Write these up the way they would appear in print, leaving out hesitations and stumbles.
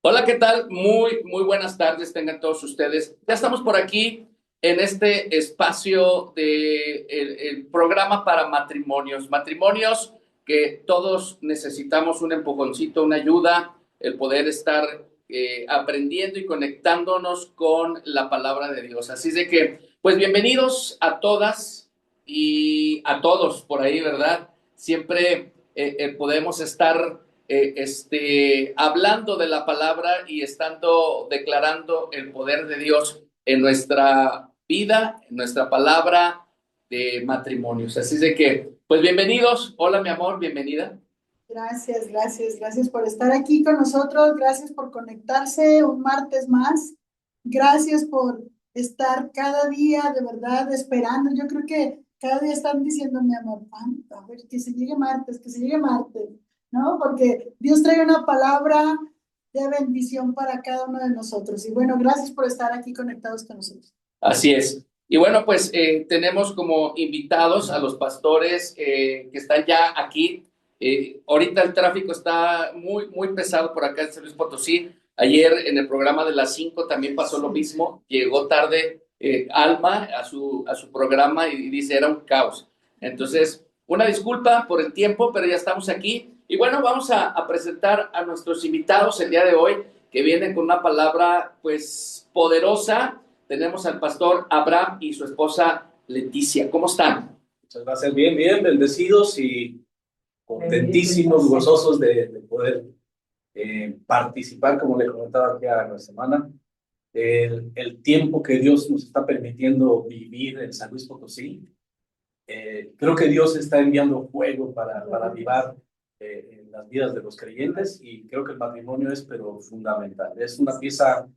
Hola, ¿qué tal? Muy buenas tardes tengan todos ustedes. Ya estamos por aquí en este espacio de el programa para matrimonios. Matrimonios que todos necesitamos un empujoncito, una ayuda, el poder estar aprendiendo y conectándonos con la palabra de Dios. Así de que, pues bienvenidos a todas y a todos por ahí, ¿verdad? Siempre podemos estar hablando de la palabra y estando declarando el poder de Dios en nuestra vida, en nuestra palabra de matrimonios. Así de que, pues bienvenidos. Hola, mi amor, bienvenida. Gracias por estar aquí con nosotros, gracias por conectarse un martes más, gracias por estar cada día de verdad esperando. Yo creo que cada día están diciendo, mi amor, a ver, que se llegue martes, ¿no? Porque Dios trae una palabra de bendición para cada uno de nosotros. Y bueno, gracias por estar aquí conectados con nosotros. Así es. Y bueno, pues tenemos como invitados a los pastores que están ya aquí. Ahorita el tráfico está muy pesado por acá en San Luis Potosí. Ayer en el programa de las 5 también pasó lo mismo. Llegó tarde Alma a su programa y dice era un caos. Entonces, una disculpa por el tiempo, pero ya estamos aquí. Y bueno, vamos a presentar a nuestros invitados el día de hoy que vienen con una palabra pues poderosa. Tenemos al pastor Abraham y su esposa Leticia. ¿Cómo están? Muchas gracias, bien, bendecidos y contentísimos, gozosos de poder participar, como le comentaba aquí a la semana, el tiempo que Dios nos está permitiendo vivir en San Luis Potosí. Creo que Dios está enviando fuego para avivar en las vidas de los creyentes, y creo que el matrimonio es pero fundamental. Es una pieza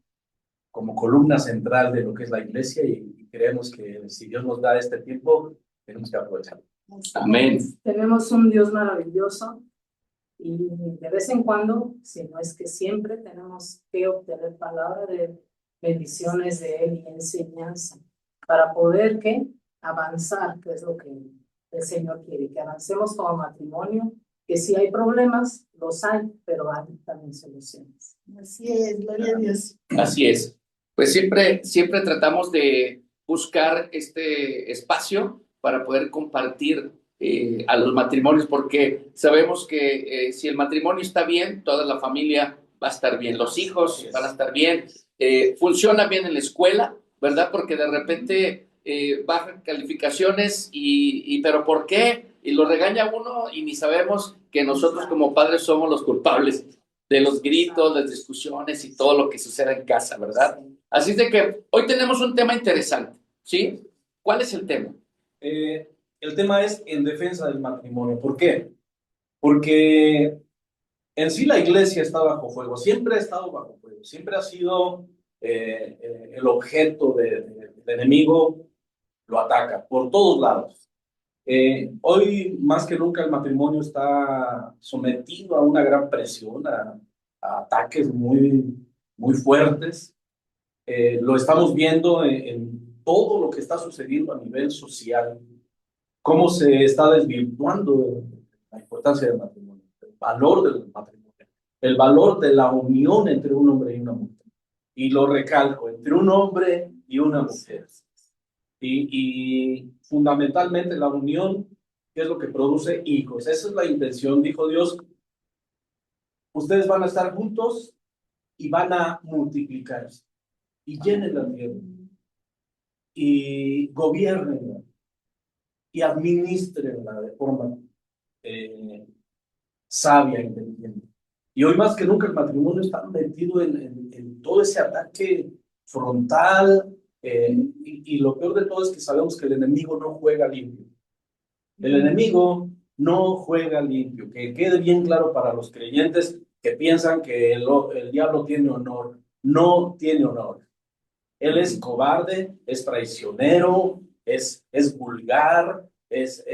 como columna central de lo que es la iglesia, y creemos que si Dios nos da este tiempo, tenemos que aprovecharlo. Amén. Tenemos un Dios maravilloso y de vez en cuando, si no es que siempre, tenemos que obtener palabra de bendiciones de Él y enseñanza para poder ¿qué? Avanzar, que es lo que el Señor quiere, que avancemos como matrimonio, que si hay problemas, los hay, pero hay también soluciones. Así es, gloria a Dios. Así es. Pues siempre tratamos de buscar este espacio para poder compartir a los matrimonios, porque sabemos que si el matrimonio está bien, toda la familia va a estar bien, los hijos van a estar bien, funciona bien en la escuela, ¿verdad? Porque de repente bajan calificaciones pero ¿por qué? Y lo regaña uno y ni sabemos que nosotros como padres somos los culpables de los gritos, las discusiones y todo lo que sucede en casa, ¿verdad? Así es de que hoy tenemos un tema interesante, ¿sí? ¿Cuál es el tema? El tema es en defensa del matrimonio. ¿Por qué? Porque en sí la iglesia está bajo fuego, siempre ha estado bajo fuego, siempre ha sido el objeto del enemigo. Lo ataca por todos lados. Hoy más que nunca el matrimonio está sometido a una gran presión, a ataques muy fuertes. Lo estamos viendo en todo lo que está sucediendo a nivel social, cómo se está desvirtuando la importancia del matrimonio, el valor del matrimonio, el valor de la unión entre un hombre y una mujer. Y lo recalco, entre un hombre y una mujer. Y fundamentalmente la unión es lo que produce hijos. Esa es la intención, dijo Dios. Ustedes van a estar juntos y van a multiplicarse y llenen la tierra y gobiernen y administrenla de forma sabia, inteligente. Y hoy más que nunca el matrimonio está metido en todo ese ataque frontal, y lo peor de todo es que sabemos que el enemigo no juega limpio. El enemigo no juega limpio. Que quede bien claro para los creyentes que piensan que el diablo tiene honor. No tiene honor. Él es cobarde, es traicionero, es vulgar, es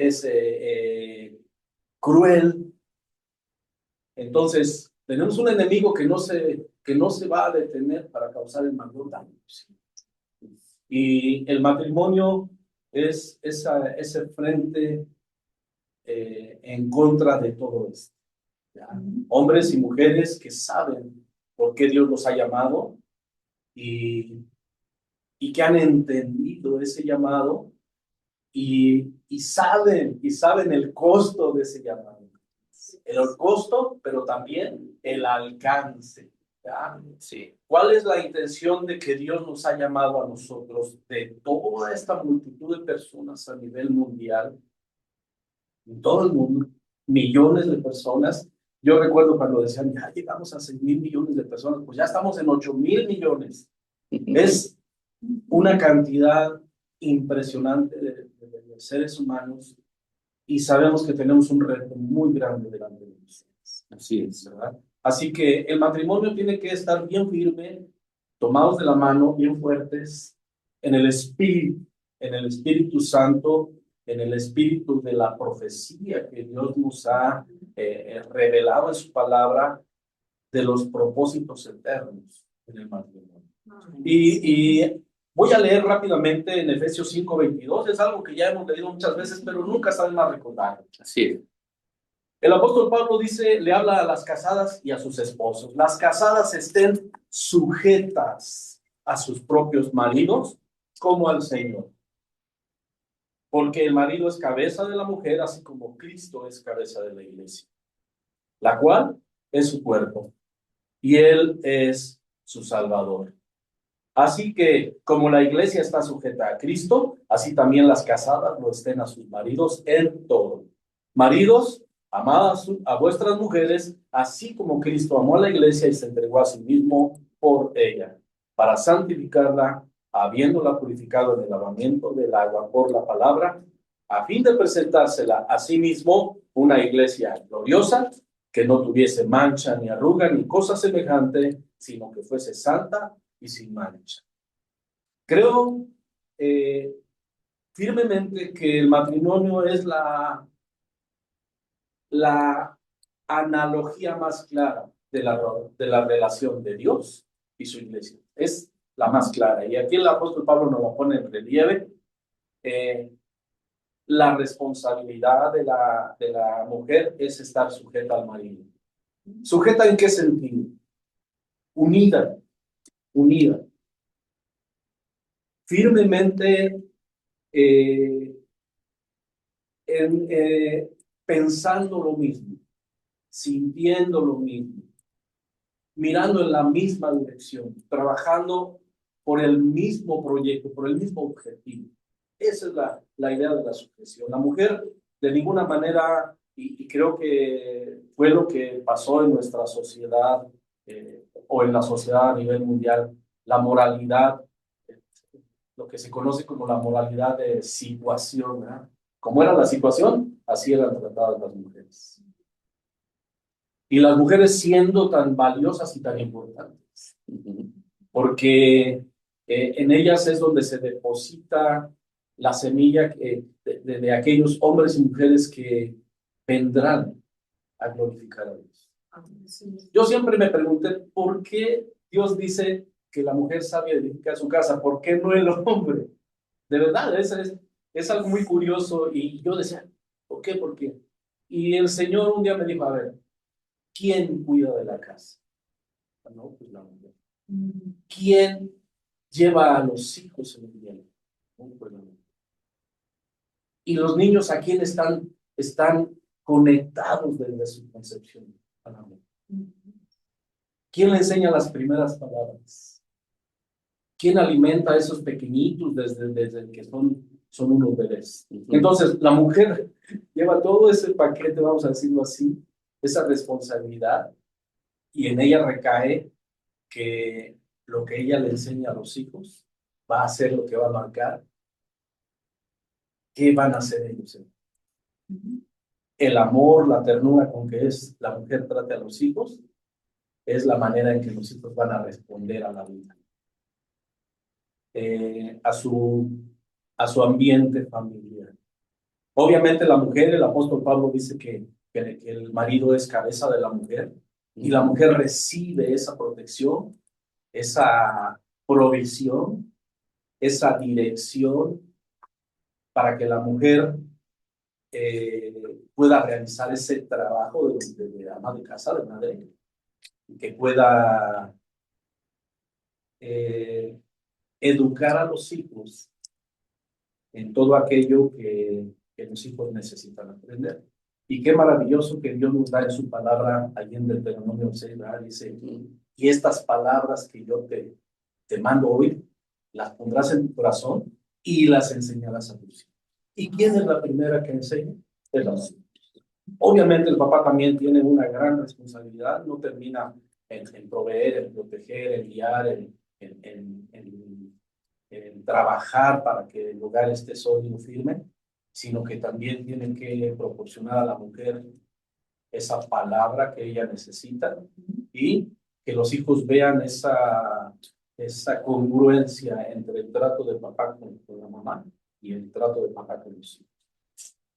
cruel. Entonces, tenemos un enemigo que no se va a detener para causar el mayor daño. Y el matrimonio es ese frente en contra de todo esto. ¿Ya? Hombres y mujeres que saben por qué Dios los ha llamado y, y que han entendido ese llamado y saben el costo de ese llamado. El costo, pero también el alcance. ¿Ya? Sí. ¿Cuál es la intención de que Dios nos ha llamado a nosotros, de toda esta multitud de personas a nivel mundial, en todo el mundo, millones de personas? Yo recuerdo cuando decían, ya llegamos a 6,000 millones de personas, pues ya estamos en 8,000 millones. Es una cantidad impresionante de seres humanos y sabemos que tenemos un reto muy grande delante de nosotros. Así es. ¿Verdad? Así que el matrimonio tiene que estar bien firme, tomados de la mano, bien fuertes, en el Espíritu Santo, en el espíritu de la profecía que Dios nos ha revelado en su palabra, de los propósitos eternos en el matrimonio. Y voy a leer rápidamente en Efesios 5:22, es algo que ya hemos leído muchas veces, pero nunca está de más recordar. Así es. El apóstol Pablo dice, le habla a las casadas y a sus esposos. Las casadas estén sujetas a sus propios maridos como al Señor. Porque el marido es cabeza de la mujer, así como Cristo es cabeza de la iglesia, la cual es su cuerpo, y Él es su Salvador. Así que, como la iglesia está sujeta a Cristo, así también las casadas lo estén a sus maridos en todo. Maridos, amad a vuestras mujeres, así como Cristo amó a la iglesia y se entregó a sí mismo por ella, para santificarla, habiéndola purificado en el lavamiento del agua por la palabra, a fin de presentársela a sí mismo una iglesia gloriosa, que no tuviese mancha ni arruga ni cosa semejante, sino que fuese santa y sin mancha. Creo firmemente que el matrimonio es la analogía más clara de la relación de Dios y su iglesia. Es la más clara. Y aquí el apóstol Pablo nos la pone en relieve. La responsabilidad de la mujer es estar sujeta al marido. ¿Sujeta en qué sentido? Unida. Firmemente pensando lo mismo, sintiendo lo mismo, mirando en la misma dirección, trabajando por el mismo proyecto, por el mismo objetivo. Esa es la idea de la sujeción. La mujer, de ninguna manera, y creo que fue lo que pasó en nuestra sociedad o en la sociedad a nivel mundial, la moralidad, lo que se conoce como la moralidad de situación, ¿verdad? Como era la situación, así eran tratadas las mujeres. Y las mujeres siendo tan valiosas y tan importantes, porque en ellas es donde se deposita la semilla de aquellos hombres y mujeres que vendrán a glorificar a Dios. Yo siempre me pregunté, ¿por qué Dios dice que la mujer sabia edifica su casa? ¿Por qué no el hombre? De verdad, es algo muy curioso. Y yo decía, ¿por qué? ¿Por qué? Y el Señor un día me dijo, a ver, ¿quién cuida de la casa? No, pues la mujer. ¿Quién lleva a los hijos en el día? No, pues la mujer. ¿Y los niños a quién están conectados desde su concepción? A la mujer. ¿Quién le enseña las primeras palabras? ¿Quién alimenta a esos pequeñitos desde que son unos bebés? Entonces, la mujer lleva todo ese paquete, vamos a decirlo así, esa responsabilidad, y en ella recae que lo que ella le enseña a los hijos va a ser lo que va a marcar qué van a hacer ellos. El amor, la ternura con que la mujer trate a los hijos, es la manera en que los hijos van a responder a la vida. A su ambiente familiar. Obviamente la mujer, el apóstol Pablo dice que el marido es cabeza de la mujer y la mujer recibe esa protección, esa provisión, esa dirección para que la mujer pueda realizar ese trabajo de ama de casa, de madre. que pueda educar a los hijos en todo aquello que los hijos necesitan aprender. Y qué maravilloso que Dios nos da en su palabra, allí en Deuteronomio 6, dice, y estas palabras que yo te mando hoy, las pondrás en tu corazón y las enseñarás a tus hijos. ¿Y quién es la primera que enseña? Es la mamá. Obviamente el papá también tiene una gran responsabilidad, no termina en proveer, en proteger, en guiar, en trabajar para que el hogar esté sólido, firme, sino que también tiene que proporcionar a la mujer esa palabra que ella necesita y que los hijos vean esa congruencia entre el trato de papá con la mamá y el trato de papá con los hijos.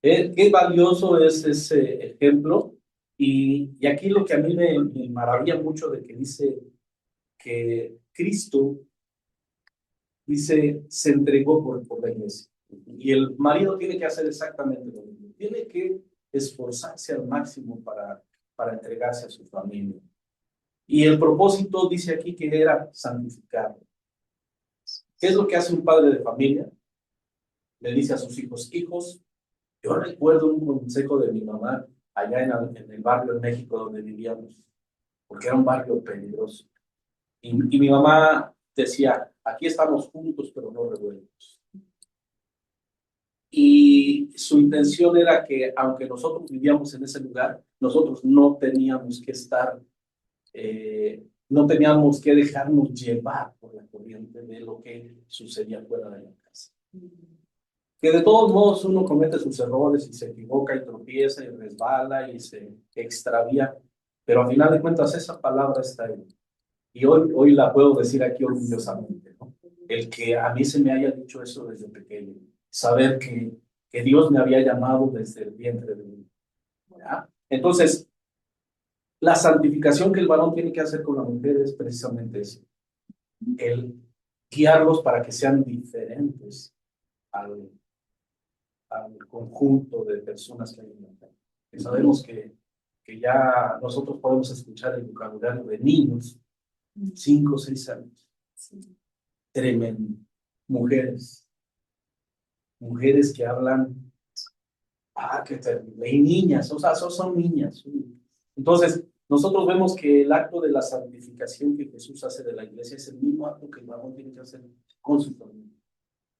Qué valioso es ese ejemplo y aquí lo que a mí me maravilla mucho de que dice que Cristo dice, se entregó por la iglesia. Y el marido tiene que hacer exactamente lo mismo. Tiene que esforzarse al máximo para entregarse a su familia. Y el propósito dice aquí que era santificarlo. ¿Qué es lo que hace un padre de familia? Le dice a sus hijos, hijos, yo recuerdo un consejo de mi mamá allá en el barrio en México donde vivíamos, porque era un barrio peligroso. Y mi mamá decía, aquí estamos juntos, pero no revueltos. Y su intención era que, aunque nosotros vivíamos en ese lugar, nosotros no teníamos que estar, no teníamos que dejarnos llevar por la corriente de lo que sucedía fuera de la casa. Que de todos modos uno comete sus errores y se equivoca y tropieza y resbala y se extravía, pero al final de cuentas esa palabra está ahí. Y hoy la puedo decir aquí orgullosamente, ¿no? El que a mí se me haya dicho eso desde pequeño, saber que Dios me había llamado desde el vientre de mí. ¿Ya? Entonces, la santificación que el varón tiene que hacer con la mujer es precisamente eso, el guiarlos para que sean diferentes al conjunto de personas que hay en la casa. Que sabemos que ya nosotros podemos escuchar el vocabulario de niños, 5 o 6 años. Tremendo. Mujeres que hablan, qué terrible, y niñas, o sea, son niñas. Entonces, nosotros vemos que el acto de la santificación que Jesús hace de la iglesia es el mismo acto que el varón tiene que hacer con su familia.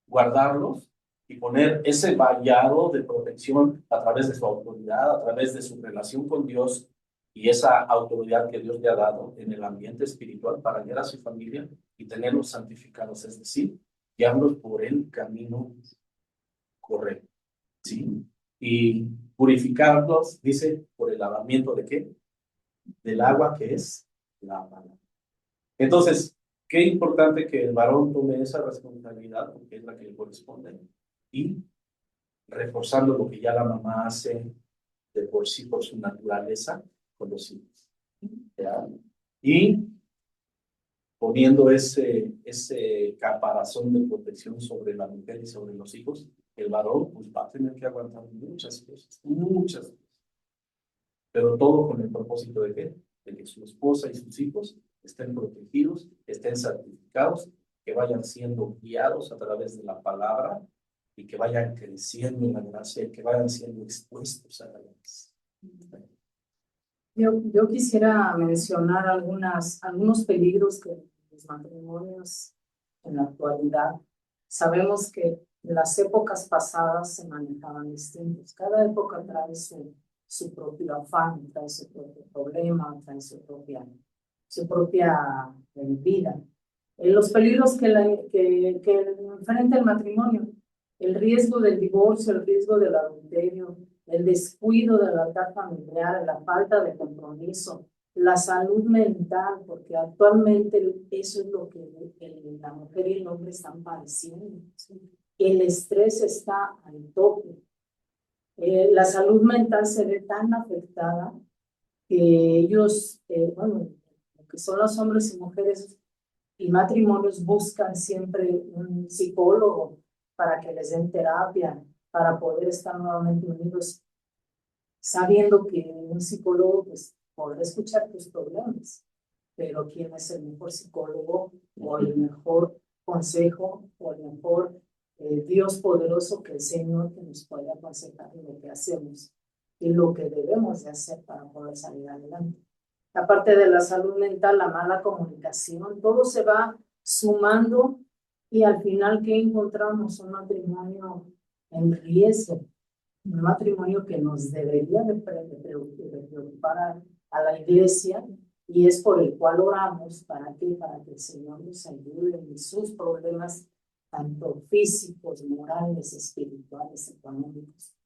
Guardarlos y poner ese vallado de protección a través de su autoridad, a través de su relación con Dios y esa autoridad que Dios le ha dado en el ambiente espiritual para guiar a su familia y tenerlos santificados, es decir, guiarlos por el camino correcto, ¿sí? Y purificarlos, dice, por el lavamiento ¿de qué? Del agua que es la palabra. Entonces, qué importante que el varón tome esa responsabilidad, porque es la que le corresponde, y reforzando lo que ya la mamá hace de por sí, por su naturaleza, con los hijos. ¿Ya? Y poniendo ese caparazón de protección sobre la mujer y sobre los hijos, el varón pues, va a tener que aguantar muchas cosas, pero todo con el propósito de ¿qué? De que su esposa y sus hijos estén protegidos, estén santificados, que vayan siendo guiados a través de la palabra y que vayan creciendo en la gracia y que vayan siendo expuestos a la gracia. Yo quisiera mencionar algunos peligros que los matrimonios en la actualidad. Sabemos que en las épocas pasadas se manejaban distintos. Cada época trae su propio afán, trae su propio problema, trae su propia vida. Los peligros que enfrenta el matrimonio, el riesgo del divorcio, el riesgo del adulterio, el descuido del altar familiar, la falta de compromiso, la salud mental, porque actualmente eso es lo que la mujer y el hombre están padeciendo. El estrés está al tope. La salud mental se ve tan afectada que ellos, bueno, que son los hombres y mujeres y matrimonios buscan siempre un psicólogo para que les den terapia, para poder estar nuevamente unidos, sabiendo que un psicólogo pues, podrá escuchar tus problemas, pero quién es el mejor psicólogo o el mejor consejo o el mejor Dios poderoso que el Señor, que nos puede aconsejar en lo que hacemos y lo que debemos de hacer para poder salir adelante. Aparte de la salud mental, la mala comunicación, todo se va sumando y al final, ¿qué encontramos? Un matrimonio en riesgo, un matrimonio que nos debería de preocupar a la iglesia, y es por el cual oramos. ¿Para qué? Para que el Señor nos ayude en sus problemas, tanto físicos, morales, espirituales, económicos.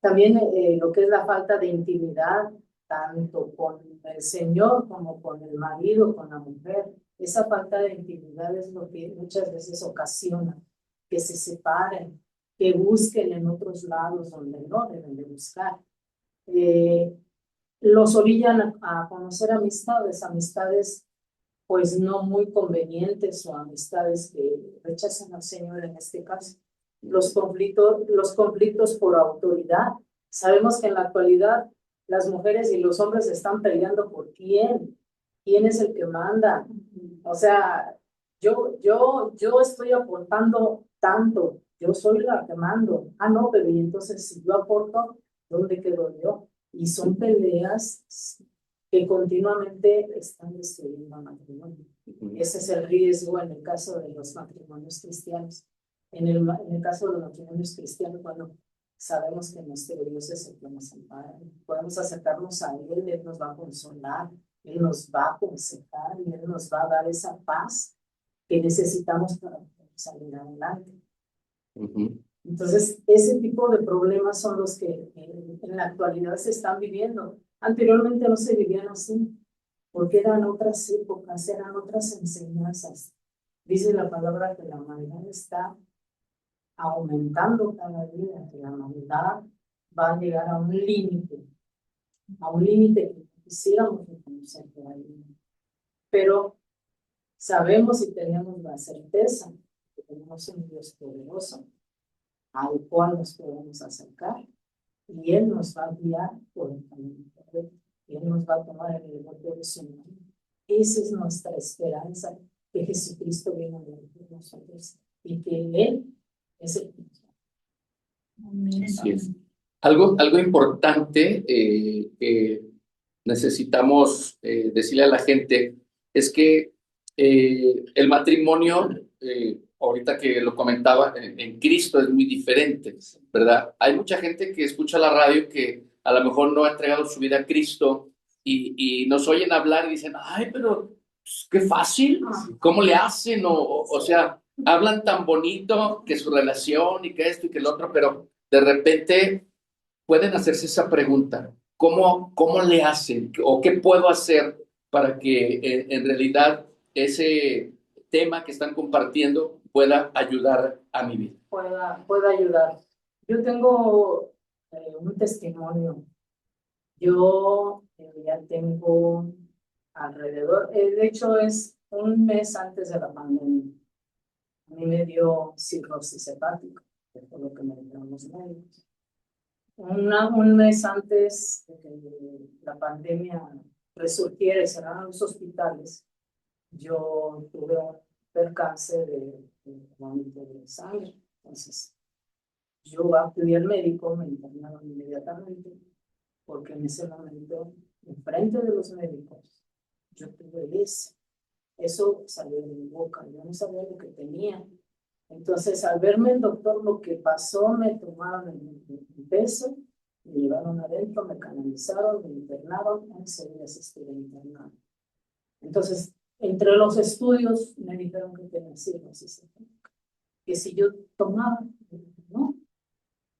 También lo que es la falta de intimidad, tanto con el Señor como con el marido, con la mujer. Esa falta de intimidad es lo que muchas veces ocasiona que se separen, que busquen en otros lados donde no deben de buscar. Los orillan a conocer amistades pues no muy convenientes, o amistades que rechazan al Señor en este caso. Los conflictos por autoridad. Sabemos que en la actualidad las mujeres y los hombres están peleando por quién es el que manda. O sea, yo estoy aportando tanto, yo soy la que mando. Ah, no, pero y entonces si yo aporto, ¿dónde quedo yo? Y son peleas que continuamente están destruyendo el matrimonio. Ese es el riesgo en el caso de los matrimonios cristianos. En el caso de los matrimonios cristianos, bueno, sabemos que nuestro Dios es el que nos ampara. Podemos acercarnos a Él nos va a consolar, Él nos va a aconsejar y Él nos va a dar esa paz que necesitamos para salir adelante. Entonces, ese tipo de problemas son los que en la actualidad se están viviendo. Anteriormente no se vivían así, porque eran otras épocas, eran otras enseñanzas. Dice la palabra que la maldad está aumentando cada día, que la maldad va a llegar a un límite que quisiéramos reconocer por ahí. Pero sabemos y tenemos la certeza que tenemos un Dios poderoso al cual nos podemos acercar, y Él nos va a guiar por el camino correcto, y Él nos va a tomar en el golpe de su mano. Esa es nuestra esperanza, que Jesucristo viene a morir por nosotros y que Él es el Cristo. Así es. Algo importante que necesitamos decirle a la gente es que el matrimonio, ahorita que lo comentaba, en Cristo es muy diferente, ¿verdad? Hay mucha gente que escucha la radio que a lo mejor no ha entregado su vida a Cristo y nos oyen hablar y dicen, ay, pero pues, qué fácil, ¿cómo le hacen? O sea, hablan tan bonito que su relación y que esto y que el otro, pero de repente pueden hacerse esa pregunta, ¿cómo le hacen? ¿O qué puedo hacer para que en realidad ese tema que están compartiendo pueda ayudar a mi vida? Pueda ayudar. Yo tengo un testimonio. Yo ya tengo alrededor, de hecho es un mes antes de la pandemia. A mí me dio cirrosis hepática, que fue lo que me dijeron los médicos. Un mes antes de que la pandemia resurgiera y cerraran los hospitales, yo tuve un percance de vómito de sangre. Entonces, yo acudí al médico, me internaron inmediatamente, porque en ese momento, enfrente de los médicos, yo tuve eso salió de mi boca, yo no sabía lo que tenía. Entonces, al verme el doctor, lo que pasó, me tomaron el peso, me llevaron adentro, me canalizaron, me internaron, 11 días estuve internado. Entonces, entre los estudios, me dijeron que tenía cirrosis, que si yo tomaba, no,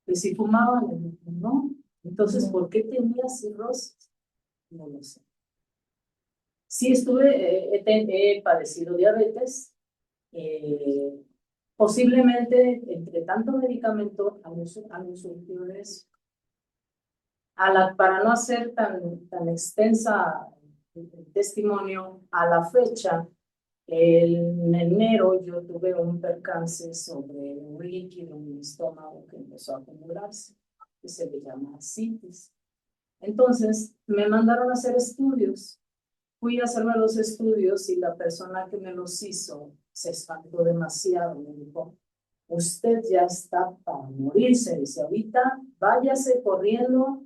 que si fumaba, no. Entonces, ¿por qué tenía cirrosis? No lo sé. Sí he padecido diabetes, posiblemente entre tanto medicamento han surgido de eso. Para no hacer tan extensa el testimonio, a la fecha, en enero yo tuve un percance sobre un líquido en mi estómago que empezó a acumularse, que se le llama citis. Entonces me mandaron a hacer estudios. fui a hacerme los estudios y la persona que me los hizo se espantó demasiado. Me dijo, usted ya está para morirse. Dice, ahorita váyase corriendo.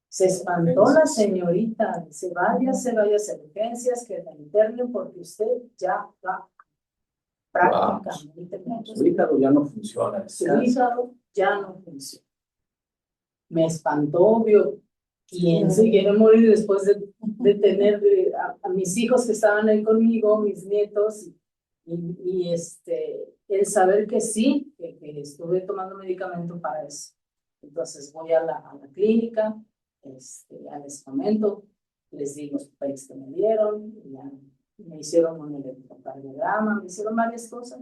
Se espantó la señorita. Dice, váyase a urgencias, que la internen porque usted ya va prácticamente. Su hígado ya no funciona. Su hígado ya no funciona. Me espantó, obvio. ¿Quién se quiere morir después de tener a mis hijos que estaban ahí conmigo, mis nietos, y el saber que sí, que estuve tomando medicamento para eso? Entonces voy a la clínica, les comento, les digo los papeles que me dieron, ya me hicieron un electrocardiograma, me hicieron varias cosas,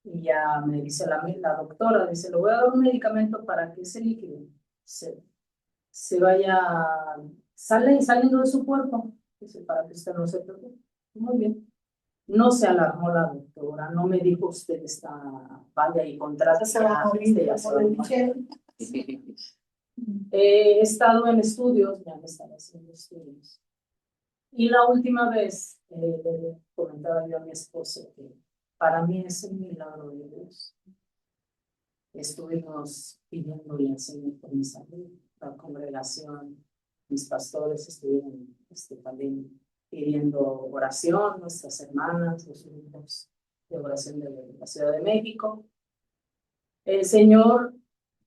y ya me dice la doctora, dice, le voy a dar un medicamento para que ese líquido se vaya saliendo de su cuerpo, dice, para que usted no se preocupe. Muy bien. No se alarmó la doctora, no me dijo usted vaya y contrate. Se va a morir, ya se va a morir. He estado en estudios, ya me están haciendo estudios. Y la última vez le comentaba yo a mi esposo que para mí es un milagro de Dios. Estuvimos pidiéndole al Señor por mi salud, la congregación, mis pastores estuvieron también pidiendo oración, nuestras hermanas, los grupos de oración de la Ciudad de México. El Señor,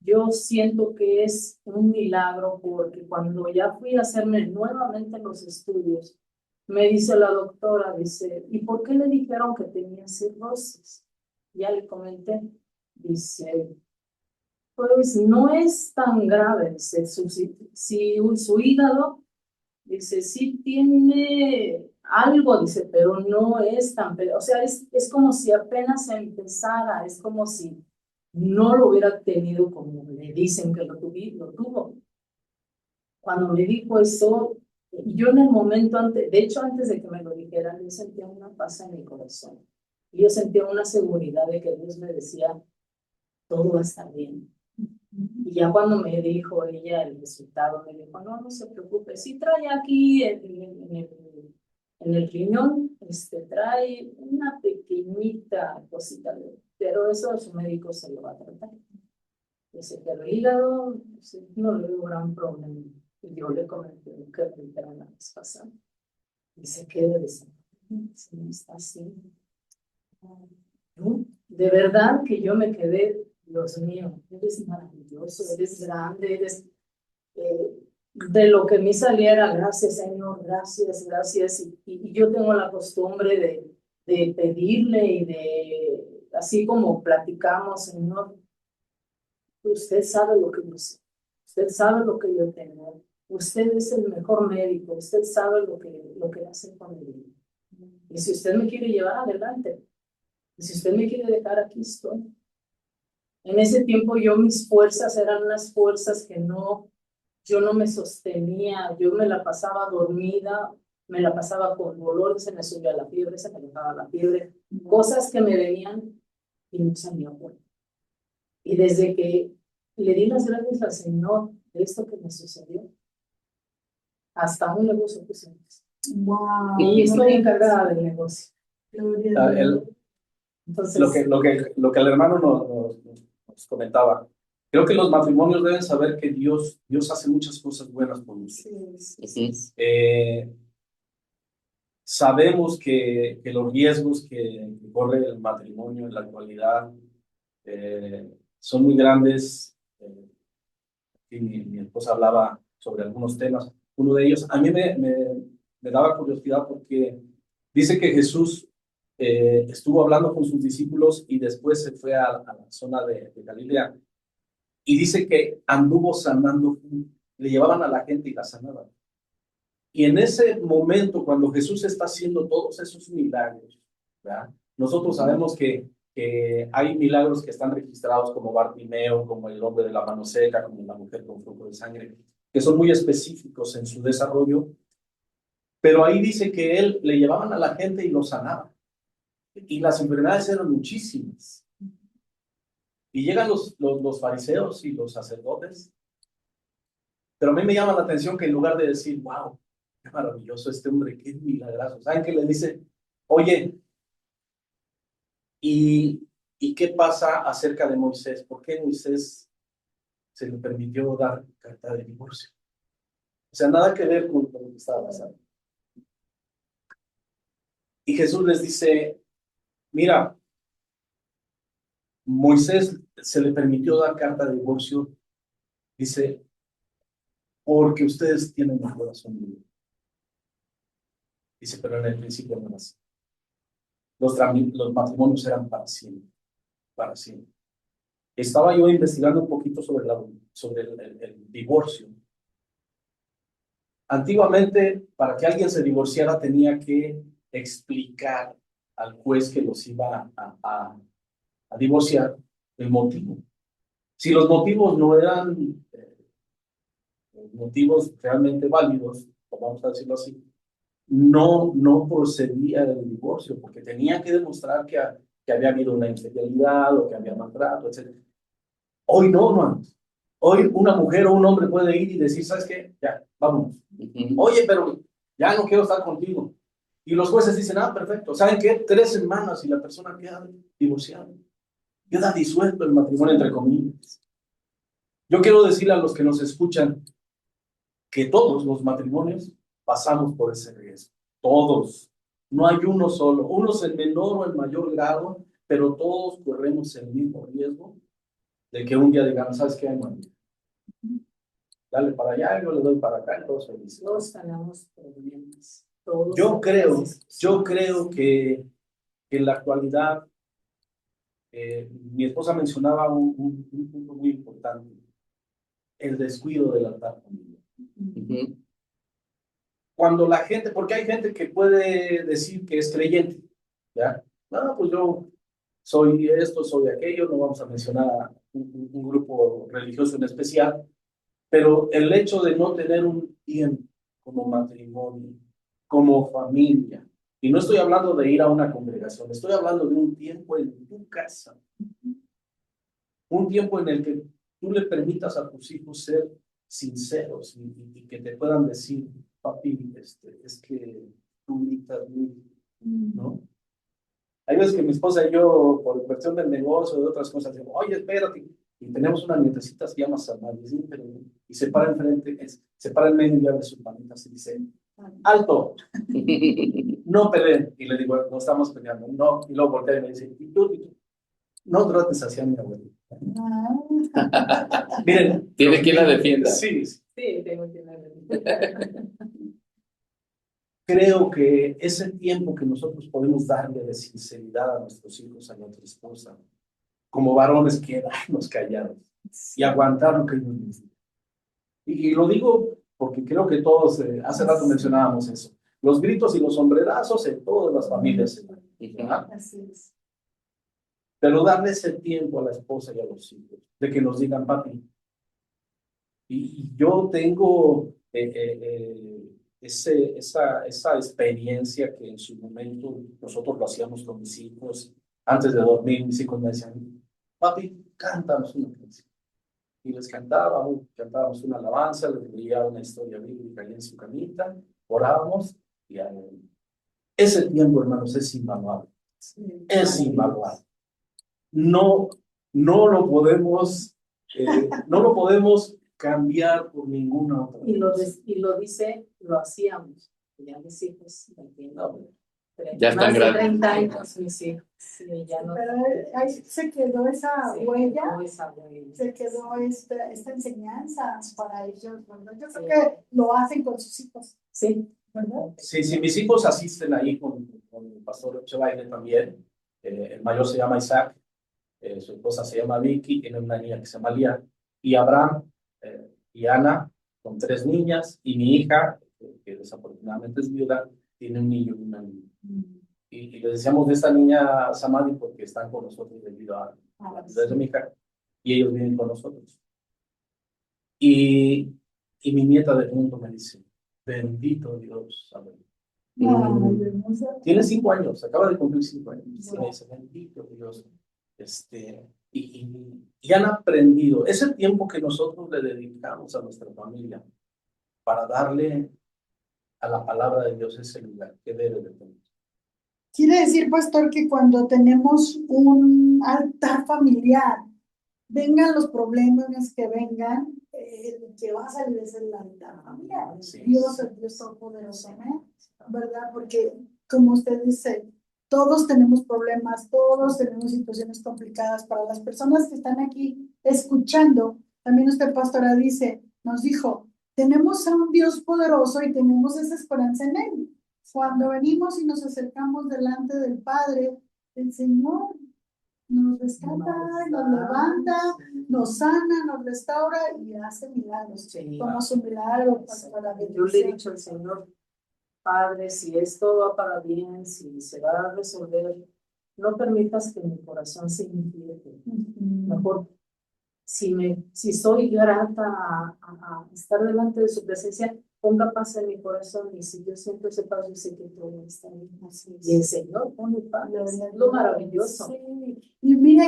yo siento que es un milagro porque cuando ya fui a hacerme nuevamente los estudios, me dice la doctora, dice, ¿y por qué le dijeron que tenía cirrosis? Ya le comenté, dice, pues no es tan grave, dice, su hígado, dice, sí tiene algo, dice, pero no es tan, o sea, es como si apenas empezara, es como si no lo hubiera tenido como le dicen que lo tuvo. Cuando me dijo eso, yo en el momento antes, de hecho antes de que me lo dijeran, yo sentía una paz en mi corazón. Y yo sentía una seguridad de que Dios me decía, todo va a estar bien. Y ya cuando me dijo ella el resultado, me dijo, no se preocupe, sí trae aquí en el riñón, trae una pequeñita cosita, pero eso su médico se lo va a tratar. Dice, pero el hígado, no le veo gran problema. Y yo le comenté lo que me dijeron la vez pasada. Dice, ¿qué debe ser? Si no está así. ¿No? De verdad que yo me quedé, Dios mío, eres maravilloso, eres grande, eres de lo que me saliera, gracias Señor, gracias. Y yo tengo la costumbre de pedirle y así como platicamos, Señor, usted sabe lo que yo sé, usted sabe lo que yo tengo, usted es el mejor médico, usted sabe lo que hace con mi vida. Y si usted me quiere llevar adelante, y si usted me quiere dejar, aquí estoy. En ese tiempo mis fuerzas eran unas fuerzas que yo no me sostenía, yo me la pasaba dormida, me la pasaba con dolor, se me subía la fiebre, se me bajaba la fiebre, cosas que me venían y no sabía por qué. Y desde que le di las gracias al Señor de esto que me sucedió, hasta un negocio puse. Wow. Y estoy encargada del negocio. Entonces, lo que el hermano nos comentaba, creo que los matrimonios deben saber que Dios hace muchas cosas buenas por nosotros. Sí. Sabemos que los riesgos que corre el matrimonio en la actualidad son muy grandes. Y mi esposa hablaba sobre algunos temas. Uno de ellos, a mí me daba curiosidad porque dice que Jesús estuvo hablando con sus discípulos y después se fue a la zona de Galilea. Y dice que anduvo sanando, le llevaban a la gente y la sanaban. Y en ese momento, cuando Jesús está haciendo todos esos milagros, ¿verdad? Nosotros sabemos que hay milagros que están registrados como Bartimeo, como el hombre de la mano seca, como la mujer con flujo de sangre, que son muy específicos en su desarrollo. Pero ahí dice que él le llevaban a la gente y lo sanaban. Y las enfermedades eran muchísimas. Y llegan los fariseos y los sacerdotes. Pero a mí me llama la atención que en lugar de decir, wow, qué maravilloso este hombre, qué milagroso. ¿Saben qué le dice? Oye, ¿y qué pasa acerca de Moisés? ¿Por qué Moisés se le permitió dar carta de divorcio? O sea, nada que ver con lo que estaba pasando. Y Jesús les dice, mira, Moisés se le permitió dar carta de divorcio, dice, porque ustedes tienen un corazón duro. Dice, pero en el principio no era así. Los matrimonios eran para siempre, para siempre. Estaba yo investigando un poquito sobre el divorcio. Antiguamente, para que alguien se divorciara, tenía que explicar al juez que los iba a divorciar el motivo. Si los motivos no eran motivos realmente válidos, vamos a decirlo así, no procedía del divorcio, porque tenía que demostrar que había habido una infidelidad o que había maltrato, etc. Hoy no, hermanos. Hoy una mujer o un hombre puede ir y decir, ¿sabes qué? Ya, vámonos. Oye, pero ya no quiero estar contigo. Y los jueces dicen, ah, perfecto. ¿Saben qué? 3 semanas y la persona queda divorciada. Queda disuelto el matrimonio, entre comillas. Yo quiero decirle a los que nos escuchan que todos los matrimonios pasamos por ese riesgo. Todos. No hay uno solo. Unos en menor o en mayor grado, pero todos corremos el mismo riesgo de que un día digan, ¿sabes qué, hermano? Dale para allá, yo le doy para acá, y todos felices. Todos tenemos problemas. Todos Yo creo tenemos que en la actualidad, mi esposa mencionaba un punto muy importante, el descuido del altar familiar. Cuando la gente, porque hay gente que puede decir que es creyente, ¿ya? No, pues yo soy esto, soy aquello, no vamos a mencionar a un grupo religioso en especial, pero el hecho de no tener un tiempo como matrimonio, como familia, y no estoy hablando de ir a una congregación, estoy hablando de un tiempo en tu casa, un tiempo en el que tú le permitas a tus hijos ser sinceros y que te puedan decir, papi, es que tú gritas muy, ¿no? Hay veces que mi esposa y yo, por cuestión del negocio o de otras cosas, decimos, oye, espérate, y tenemos una nietecita que se llama Samari, y se para enfrente, se para en medio y abre sus manitas y dice, alto, no peleen. Y le digo, no estamos peleando, no, y luego voltea y me dice, y tú, no trates hacia mi abuelo. Miren, Tiene quien la defienda. sí, Sí, tengo que tener. creo que ese tiempo que nosotros podemos darle de sinceridad a nuestros hijos, a nuestra esposa, como varones, quedarnos callados y aguantar lo que ellos nos dicen. Y lo digo porque creo que todos, hace rato mencionábamos eso, los gritos y los sombrerazos en todas las familias, ¿verdad? Así es. Pero darle ese tiempo a la esposa y a los hijos, de que nos digan, papi. Y yo tengo esa experiencia que en su momento nosotros lo hacíamos con mis hijos. Antes de dormir, mis hijos me decían, papi, cántanos una canción. Y les cantábamos una alabanza, les leía una historia bíblica ahí en su camita, orábamos, y ese tiempo, hermanos, es invaluable. Es invaluable. No, no lo podemos, no lo podemos cambiar por ninguna otra cosa. Y lo dice, lo hacíamos. Ya mis hijos, No, Ya están más de grandes. 30 años, mis hijos. Sí, ya no. Pero ahí se quedó esa Sí, huella, no, esa huella. se quedó esta enseñanza para ellos, ¿verdad? Yo creo Sí. que lo hacen con sus hijos, Sí, ¿verdad? sí, sí, mis hijos asisten ahí con el pastor Echevaine también. El mayor se llama Isaac, su esposa se llama Vicky, tiene una niña que se llama Lía, y Abraham y Ana, con 3 niñas, y mi hija, que desafortunadamente es viuda, tiene un niño y una niña. Y les decíamos de esta niña Samadhi porque están con nosotros debido a la viudez de mi hija, y ellos vienen con nosotros. Y mi nieta de pronto me dice, bendito Dios, abuelo. Ay, hermosa. Tiene 5 años, acaba de cumplir 5 años. Y me dice, bendito Dios. Y han aprendido ese tiempo que nosotros le dedicamos a nuestra familia para darle a la palabra de Dios ese lugar que debe de tener. Quiere decir, pastor, que cuando tenemos un altar familiar, vengan los problemas que vengan, el que va a salir es el altar familiar. Sí. Dios, el Dios Todopoderoso, ¿eh? ¿Verdad? Porque, como usted dice, todos tenemos problemas, todos tenemos situaciones complicadas. Para las personas que están aquí escuchando, también usted, pastora, nos dijo, tenemos a un Dios poderoso y tenemos esa esperanza en Él. Cuando venimos y nos acercamos delante del Padre, el Señor nos rescata, nos levanta, nos sana, nos restaura y hace milagros. Sí. Como su milagro, pastora. Yo le he dicho al Señor, Padre, si esto va para bien, si se va a resolver, no permitas que mi corazón se inquiete. Mejor, si soy grata a estar delante de su presencia, ponga paz en mi corazón, y si yo siento ese paz, yo sé que todo está bien. Y el Señor pone paz, es lo maravilloso. Sí. Y mira,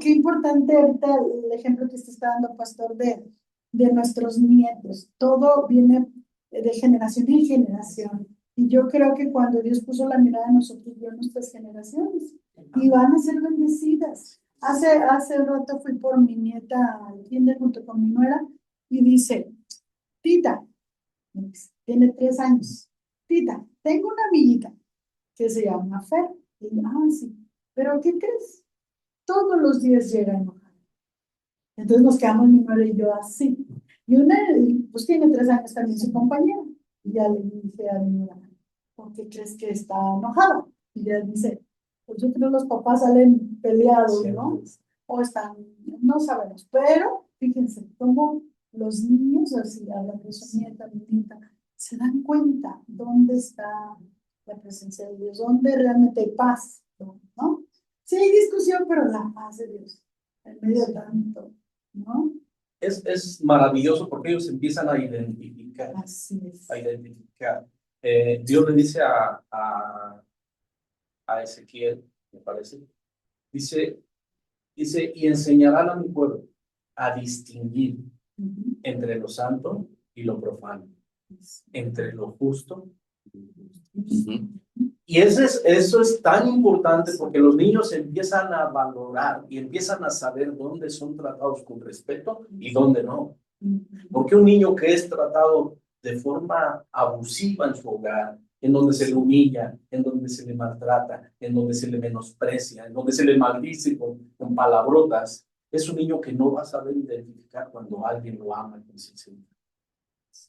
qué importante ahorita el ejemplo que usted está dando, pastor, de nuestros nietos. Todo viene de generación en generación. Y yo creo que cuando Dios puso la mirada en nosotros, vio nuestras generaciones y van a ser bendecidas. Hace un rato fui por mi nieta al kinder junto con mi nuera y dice, Tita, tiene 3 años, Tita, tengo una amiguita que se llama Fer. Y yo, sí, ¿pero qué crees? Todos los días llega enojada. Entonces nos quedamos mi nuera y yo así. Y una, pues tiene 3 años también su compañera. Y ya le dije a mi nuera, ¿por qué crees que está enojada? Y ella dice, pues yo creo que los papás salen peleados, ¿no? O están, no sabemos. Pero fíjense cómo los niños, así hablan de su nieta, mi nieta, se dan cuenta dónde está la presencia de Dios, dónde realmente hay paz, ¿no? Sí hay discusión, pero la paz de Dios, en medio de tanto, ¿no? Es maravilloso porque ellos empiezan a identificar. Así es. A identificar. Dios le dice a Ezequiel, me parece, dice, y enseñarán a mi pueblo a distinguir entre lo santo y lo profano, entre lo justo y lo injusto. Y eso es tan importante porque los niños empiezan a valorar y empiezan a saber dónde son tratados con respeto y dónde no. Porque un niño que es tratado de forma abusiva en su hogar, en donde se le humilla, en donde se le maltrata, en donde se le menosprecia, en donde se le maldice con palabrotas, es un niño que no va a saber identificar cuando alguien lo ama con sinceridad.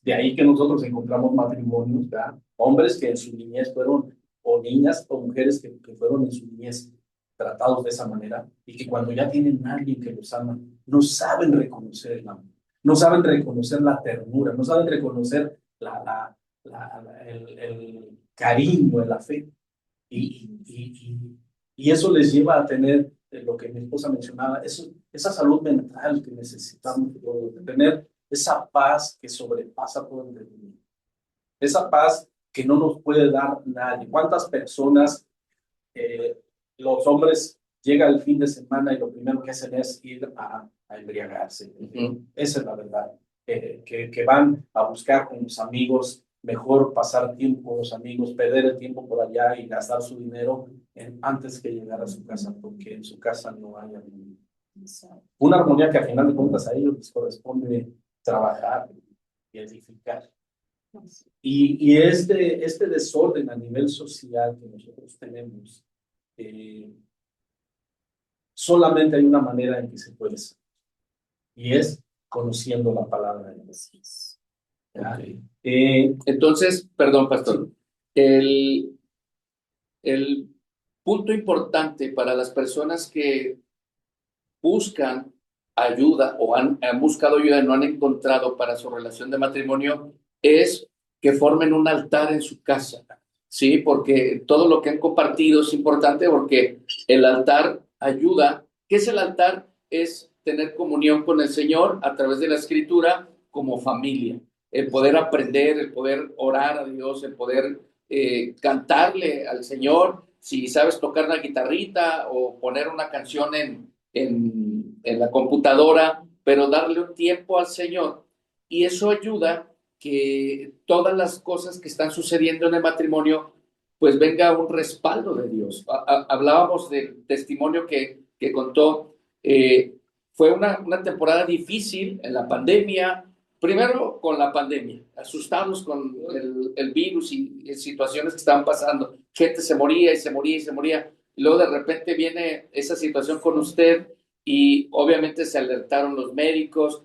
De ahí que nosotros encontramos matrimonios, ¿verdad? Hombres que en su niñez fueron, o niñas o mujeres que fueron en su niñez tratados de esa manera, y que cuando ya tienen a alguien que los ama, no saben reconocer el amor, no saben reconocer la ternura, no saben reconocer el cariño, el afecto. Y eso les lleva a tener lo que mi esposa mencionaba, esa salud mental que necesitamos, de tener esa paz que sobrepasa todo entendimiento, esa paz que no nos puede dar nadie. ¿Cuántas personas, los hombres, llega el fin de semana y lo primero que hacen es ir a embriagarse? Esa es la verdad. Que van a buscar con los amigos, mejor pasar tiempo con los amigos, perder el tiempo por allá y gastar su dinero antes que llegar a su casa, porque en su casa no hay armonía. Una armonía que al final de cuentas a ellos les corresponde trabajar y edificar. Y este desorden a nivel social que nosotros tenemos, solamente hay una manera en que se puede hacer, y es conociendo la palabra de Dios. Okay. Entonces, perdón, pastor, el punto importante para las personas que buscan ayuda o han buscado ayuda y no han encontrado para su relación de matrimonio es que formen un altar en su casa, ¿sí? Porque todo lo que han compartido es importante, porque el altar ayuda. ¿Qué es el altar? Es tener comunión con el Señor a través de la Escritura como familia. El poder aprender, el poder orar a Dios, el poder cantarle al Señor. Si sabes tocar una guitarrita o poner una canción en la computadora, pero darle un tiempo al Señor. Y eso ayuda que todas las cosas que están sucediendo en el matrimonio, pues venga un respaldo de Dios. Hablábamos del testimonio que contó. Fue una temporada difícil en la pandemia, primero con la pandemia, asustados con el virus y situaciones que estaban pasando. Gente se moría y se moría y se moría. Y luego de repente viene esa situación con usted y obviamente se alertaron los médicos.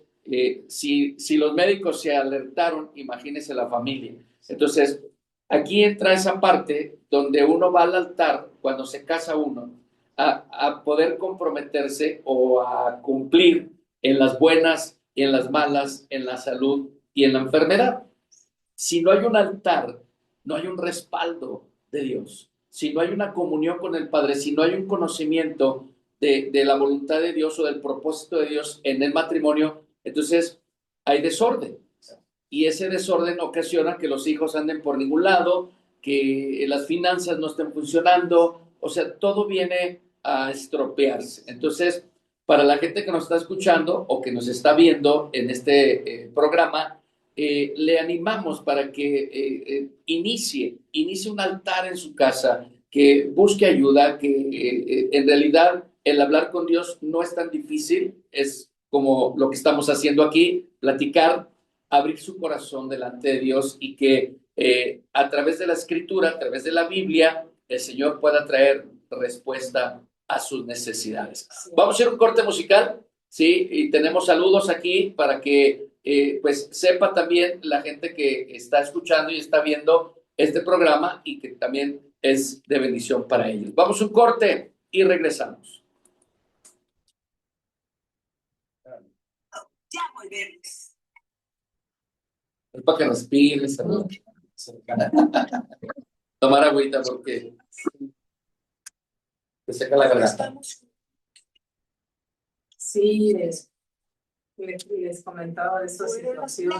Si los médicos se alertaron, imagínese la familia. Entonces, aquí entra esa parte donde uno va al altar cuando se casa uno a poder comprometerse o a cumplir en las buenas y en las malas, en la salud y en la enfermedad. Si no hay un altar, no hay un respaldo de Dios. Si no hay una comunión con el Padre, si no hay un conocimiento de la voluntad de Dios o del propósito de Dios en el matrimonio, entonces hay desorden. Y ese desorden ocasiona que los hijos anden por ningún lado, que las finanzas no estén funcionando, o sea, todo viene a estropearse. Entonces, para la gente que nos está escuchando o que nos está viendo en este programa, le animamos para que inicie un altar en su casa, que busque ayuda, que en realidad el hablar con Dios no es tan difícil, es como lo que estamos haciendo aquí, platicar, abrir su corazón delante de Dios y que a través de la escritura, a través de la Biblia, el Señor pueda traer respuesta a sus necesidades. Vamos a hacer un corte musical, ¿sí? Y tenemos saludos aquí para que pues sepa también la gente que está escuchando y está viendo este programa y que también es de bendición para ellos. Vamos a un corte y regresamos. Ya volvemos. Es para que respires, ¿no? Tomar agüita porque te seca la garganta. Sí, les comentaba de esta situación.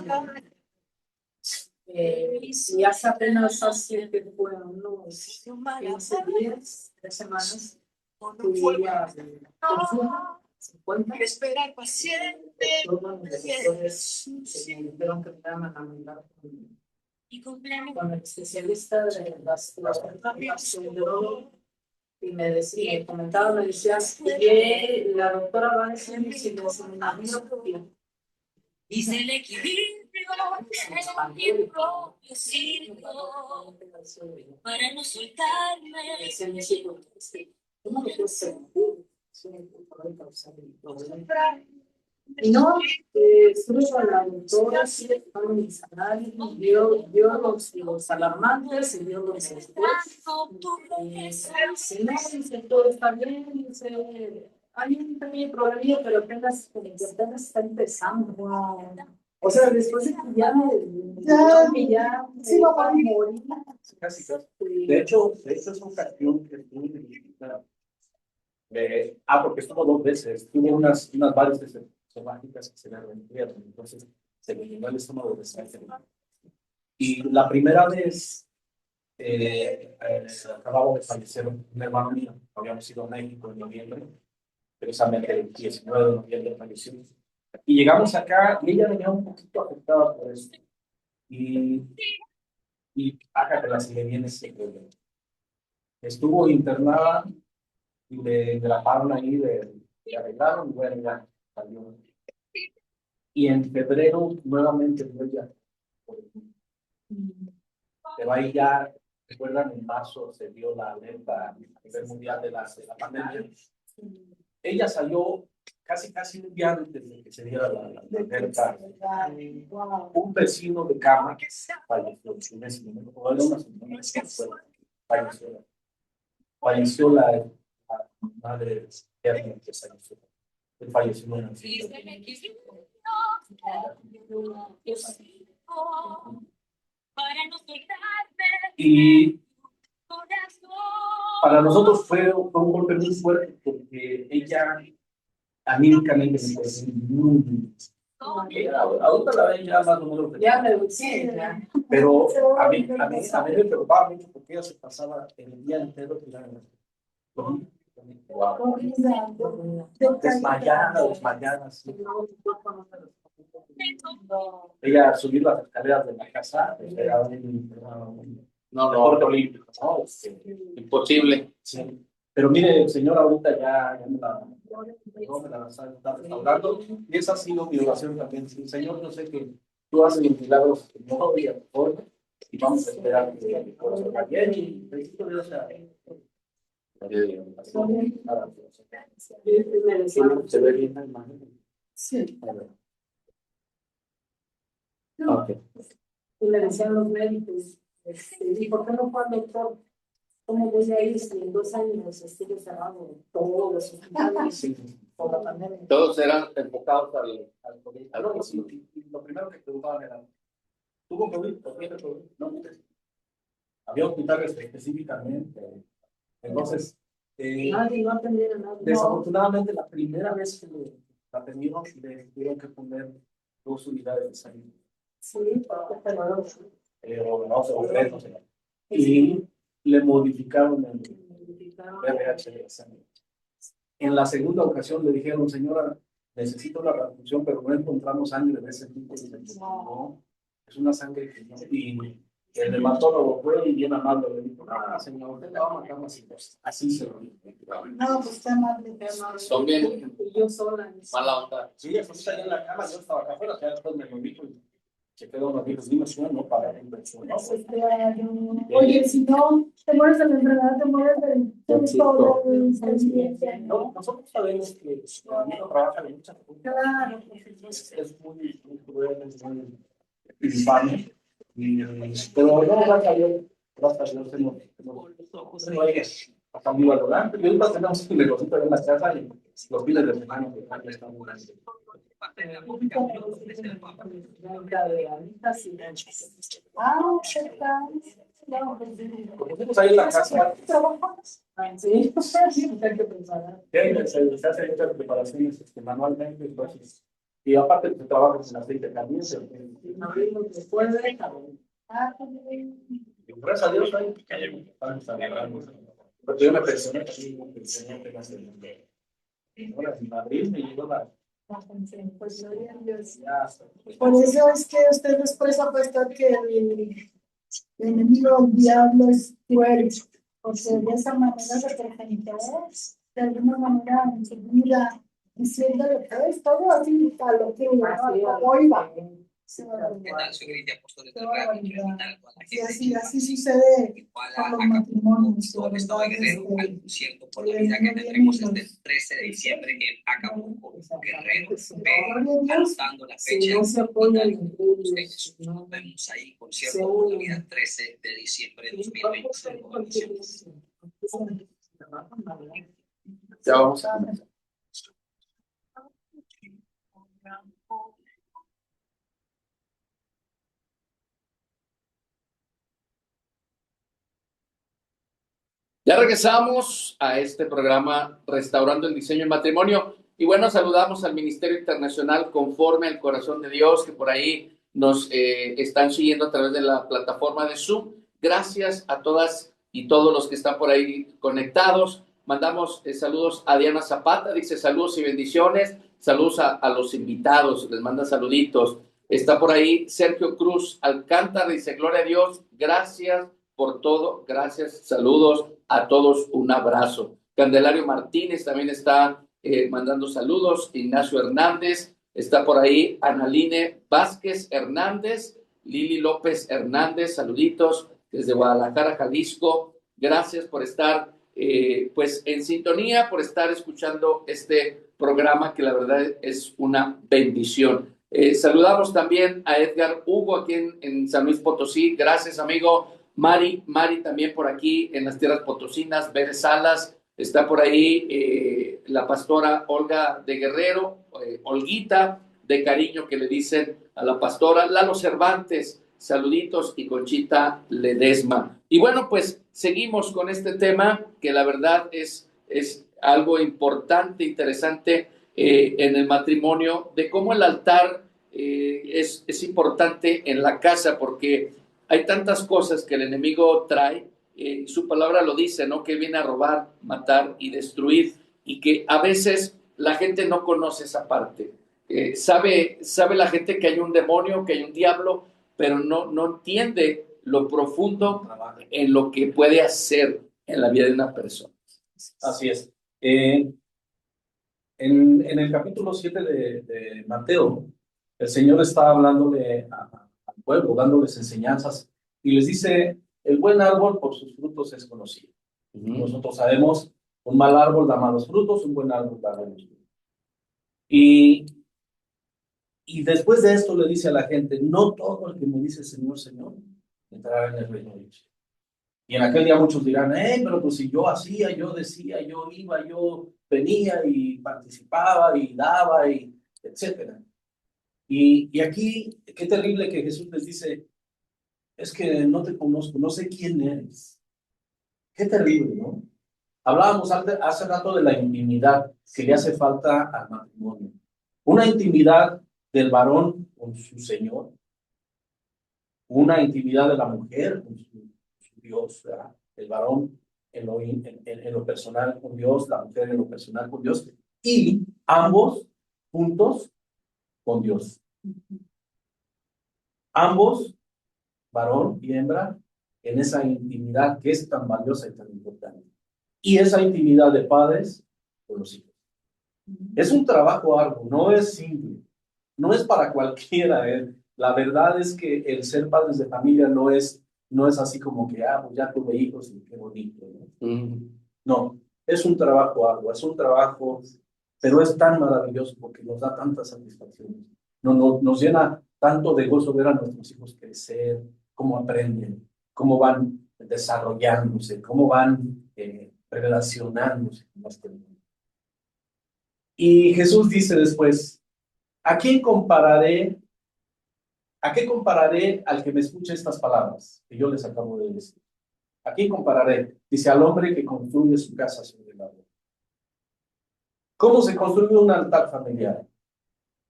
Y hace apenas que fue unos 15 días, 3 semanas, fui a Esperar paciente. todos los doctores me dijeron que me iban a mandar con el especialista de las y me comentaba, me decía que la doctora va a decir si le hacen una biopsia. Dice el equilibrio, el propio circo, para no soltarme. ¿Cómo me puedo ser? Y no, estuve con la doctora, sí, con mis análisis, dio los alarmantes y dio los después. Si no, dice, todo está bien, dice, hay un pequeño problemilla, pero apenas está empezando. Wow. O sea, después de que ya sí, va a morir. Casi. De hecho, es una ocasión que tuve porque estuvo 2 veces, tuvo unas varices somáticas que se le rompieron, entonces se le llenó el estómago de sangre. Y la primera vez acababa de fallecer un hermano mío, habíamos ido a México en noviembre, precisamente el 19 de noviembre falleció. Y llegamos acá y ella venía un poquito afectada por esto. Y acá que la se le viene ese problema. Estuvo internada y le graparon ahí, le arreglaron y bueno, ya salió. Y en febrero nuevamente vuelve se va a ir ya, recuerdan, en marzo se dio la alerta a nivel mundial de la pandemia. Ella salió casi un día antes de que se diera la alerta. Un vecino de cama falleció, falleció la madre de que falleció. Él falleció en una y para nosotros fue un golpe muy fuerte porque ella anímicamente me fue muy ahorita la ven ya más o menos Ya me gusté, ya. pero a mí me preocupaba mucho porque ella se pasaba el día entero tirando. Desmayada, sí. Ella subir las escaleras de la casa era no, deporte olímpico, ¿no? Imposible. Sí. Pero mire, el Señor ahorita ya me la está restaurando, y esa ha sido mi oración también. Sí, Señor, yo sé que tú haces los milagros en todo y a tu forma, y vamos a esperar que el corazón vaya bien, y bendito Dios sea. Se ve bien la imagen. Sí. Okay. Y le decían los médicos, ¿y por qué no fue al doctor? ¿Cómo voy a ir si en 2 años estuve cerrado todos los hospitales por la pandemia? Todos eran enfocados al COVID. Y lo primero que preguntaban era, ¿tuvo COVID? ¿Por qué COVID? No, había hospitales específicamente. Entonces, Nadie no atendía a nadie. desafortunadamente, la primera vez que la atendieron, le tuvieron que poner 2 unidades de salud. Sí, pero no sé. Y le modificaron el pH de la sangre. En la segunda ocasión le dijeron, señora, necesito una transfusión, pero no encontramos sangre de ese tipo. No, es una sangre que no. Y el hematólogo fue y bien amable le dijo, señor, usted le va a matar más hijos. Así se lo dijo. No, pues está mal. Son bien y yo sola. mala onda. Sí, eso está ahí en la cama, yo estaba acá afuera, ya después me lo dijo y se quedó unos días, dime si no, para la inversión. ¿No? Oye, si no te mueres de la enfermedad, te mueres de todo No, nosotros sabemos que el niño trabaja de muchas cosas. Claro. Es muy cruel, es muy infame. Pero no, gracias a Dios, hasta muy valorante. Y ahorita tenemos un negocito en la casa y los fines de semana que están muy grandes. Conocemos ahí en la casa. Sí, hay que pensar. Se hacen muchas preparaciones manualmente, entonces. Y aparte se trabaja en aceite caliente. Abrimos después de Gracias a Dios, porque yo me pensioné ahora en abril me llegó la. Por eso es que usted después apuesta que el enemigo, el diablo, es cruel, porque de esa manera se presentó de alguna manera en su vida, diciéndole que es todo así, a lo que hoy va. Así sucede con los matrimonios. Gustavo Guerrero, al concierto por la vida que tendremos este 13 de diciembre en Acapulco, Guerrero, anotando la fecha. Nos vemos ahí, concierto por la vida 13 de diciembre de 2025. Ya vamos a comenzar. Ya regresamos a este programa Restaurando el Diseño en Matrimonio. Y bueno, saludamos al Ministerio Internacional Conforme al Corazón de Dios, que por ahí nos están siguiendo a través de la plataforma de Zoom. Gracias a todas y todos los que están por ahí conectados. Mandamos saludos a Diana Zapata, dice saludos y bendiciones. Saludos a los invitados, les manda saluditos. Está por ahí Sergio Cruz Alcántara, dice gloria a Dios, gracias por todo, gracias, saludos a todos, un abrazo. Candelario Martínez también está mandando saludos. Ignacio Hernández, está por ahí Analine Vázquez Hernández, Lili López Hernández, saluditos desde Guadalajara, Jalisco. Gracias por estar pues en sintonía, por estar escuchando este programa que la verdad es una bendición. Saludamos también a Edgar Hugo aquí en San Luis Potosí. Gracias, amigo. Mari también por aquí en las tierras potosinas. Bere Salas, está por ahí la pastora Olga de Guerrero, Olguita de cariño que le dicen a la pastora. Lalo Cervantes, saluditos, y Conchita Ledesma. Y bueno, pues seguimos con este tema que la verdad es algo importante, interesante en el matrimonio, de cómo el altar es importante en la casa, porque hay tantas cosas que el enemigo trae, su palabra lo dice, ¿no? Que viene a robar, matar y destruir, y que a veces la gente no conoce esa parte. sabe la gente que hay un demonio, que hay un diablo, pero no entiende lo profundo en lo que puede hacer en la vida de una persona. Así es. En el capítulo 7 de Mateo, el Señor está hablándole al pueblo, dándoles enseñanzas, y les dice, el buen árbol por sus frutos es conocido. Nosotros sabemos, un mal árbol da malos frutos, un buen árbol da buenos frutos. Y después de esto le dice a la gente, no todo el que me dice Señor, Señor, entrará en el reino de Dios. Y en aquel día muchos dirán, pero pues si yo hacía, yo decía, yo iba, yo venía y participaba y daba y etcétera. Y aquí, qué terrible que Jesús les dice, es que no te conozco, no sé quién eres. Qué terrible, ¿no? Hablábamos hace rato de la intimidad que le hace falta al matrimonio. Una intimidad del varón con su Señor, una intimidad de la mujer con su Dios, ¿verdad? El varón en lo personal con Dios, la mujer en lo personal con Dios, y ambos juntos con Dios. Ambos, varón y hembra, en esa intimidad que es tan valiosa y tan importante. Y esa intimidad de padres con los hijos. Es un trabajo arduo, no es simple, no es para cualquiera. La verdad es que el ser padres de familia no es así como que, pues ya tuve hijos y qué bonito, ¿no? No, es un trabajo arduo, es un trabajo, pero es tan maravilloso porque nos da tantas satisfacciones. Nos llena tanto de gozo ver a nuestros hijos crecer, cómo aprenden, cómo van desarrollándose, cómo van relacionándose con este mundo. Y Jesús dice después, ¿a qué compararé al que me escuche estas palabras que yo les acabo de decir? ¿A quién compararé? Dice, al hombre que construye su casa sobre la roca. ¿Cómo se construye un altar familiar?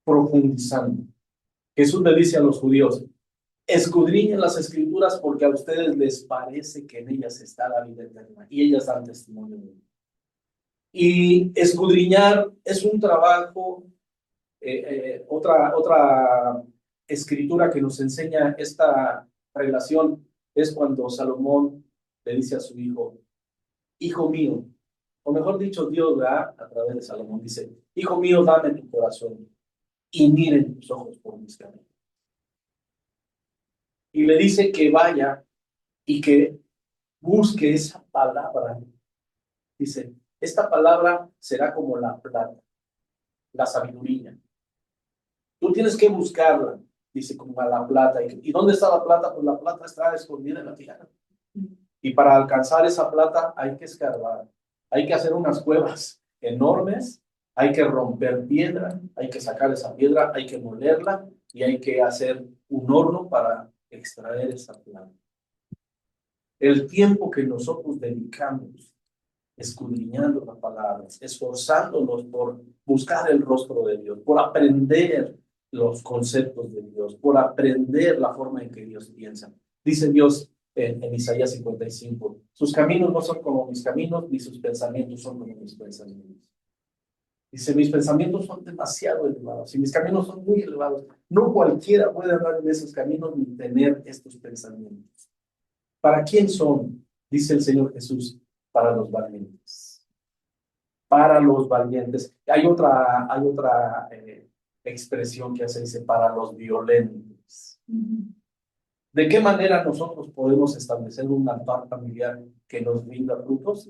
Profundizando. Jesús le dice a los judíos, escudriñen las escrituras porque a ustedes les parece que en ellas está la vida eterna y ellas dan testimonio de ello. Y escudriñar es un trabajo, otra escritura que nos enseña esta relación es cuando Salomón le dice a su hijo, hijo mío, o mejor dicho, Dios, ¿verdad? A través de Salomón dice, hijo mío, dame tu corazón y miren tus ojos por mis caminos. Y le dice que vaya y que busque esa palabra. Dice, esta palabra será como la plata, la sabiduría. Tú tienes que buscarla, dice, como a la plata. ¿Y dónde está la plata? Pues la plata está escondida en la tierra. Y para alcanzar esa plata hay que escarbar, hay que hacer unas cuevas enormes, hay que romper piedra, hay que sacar esa piedra, hay que molerla y hay que hacer un horno para extraer esa plata. El tiempo que nosotros dedicamos escudriñando la palabra, esforzándonos por buscar el rostro de Dios, por aprender los conceptos de Dios, por aprender la forma en que Dios piensa. Dice Dios en Isaías 55, sus caminos no son como mis caminos, ni sus pensamientos son como mis pensamientos. Dice, mis pensamientos son demasiado elevados y mis caminos son muy elevados. No cualquiera puede andar en esos caminos ni tener estos pensamientos. ¿Para quién son? Dice el Señor Jesús, para los valientes. Para los valientes. Hay otra expresión que hace, dice, para los violentos. ¿De qué manera nosotros podemos establecer un altar familiar que nos brinda frutos?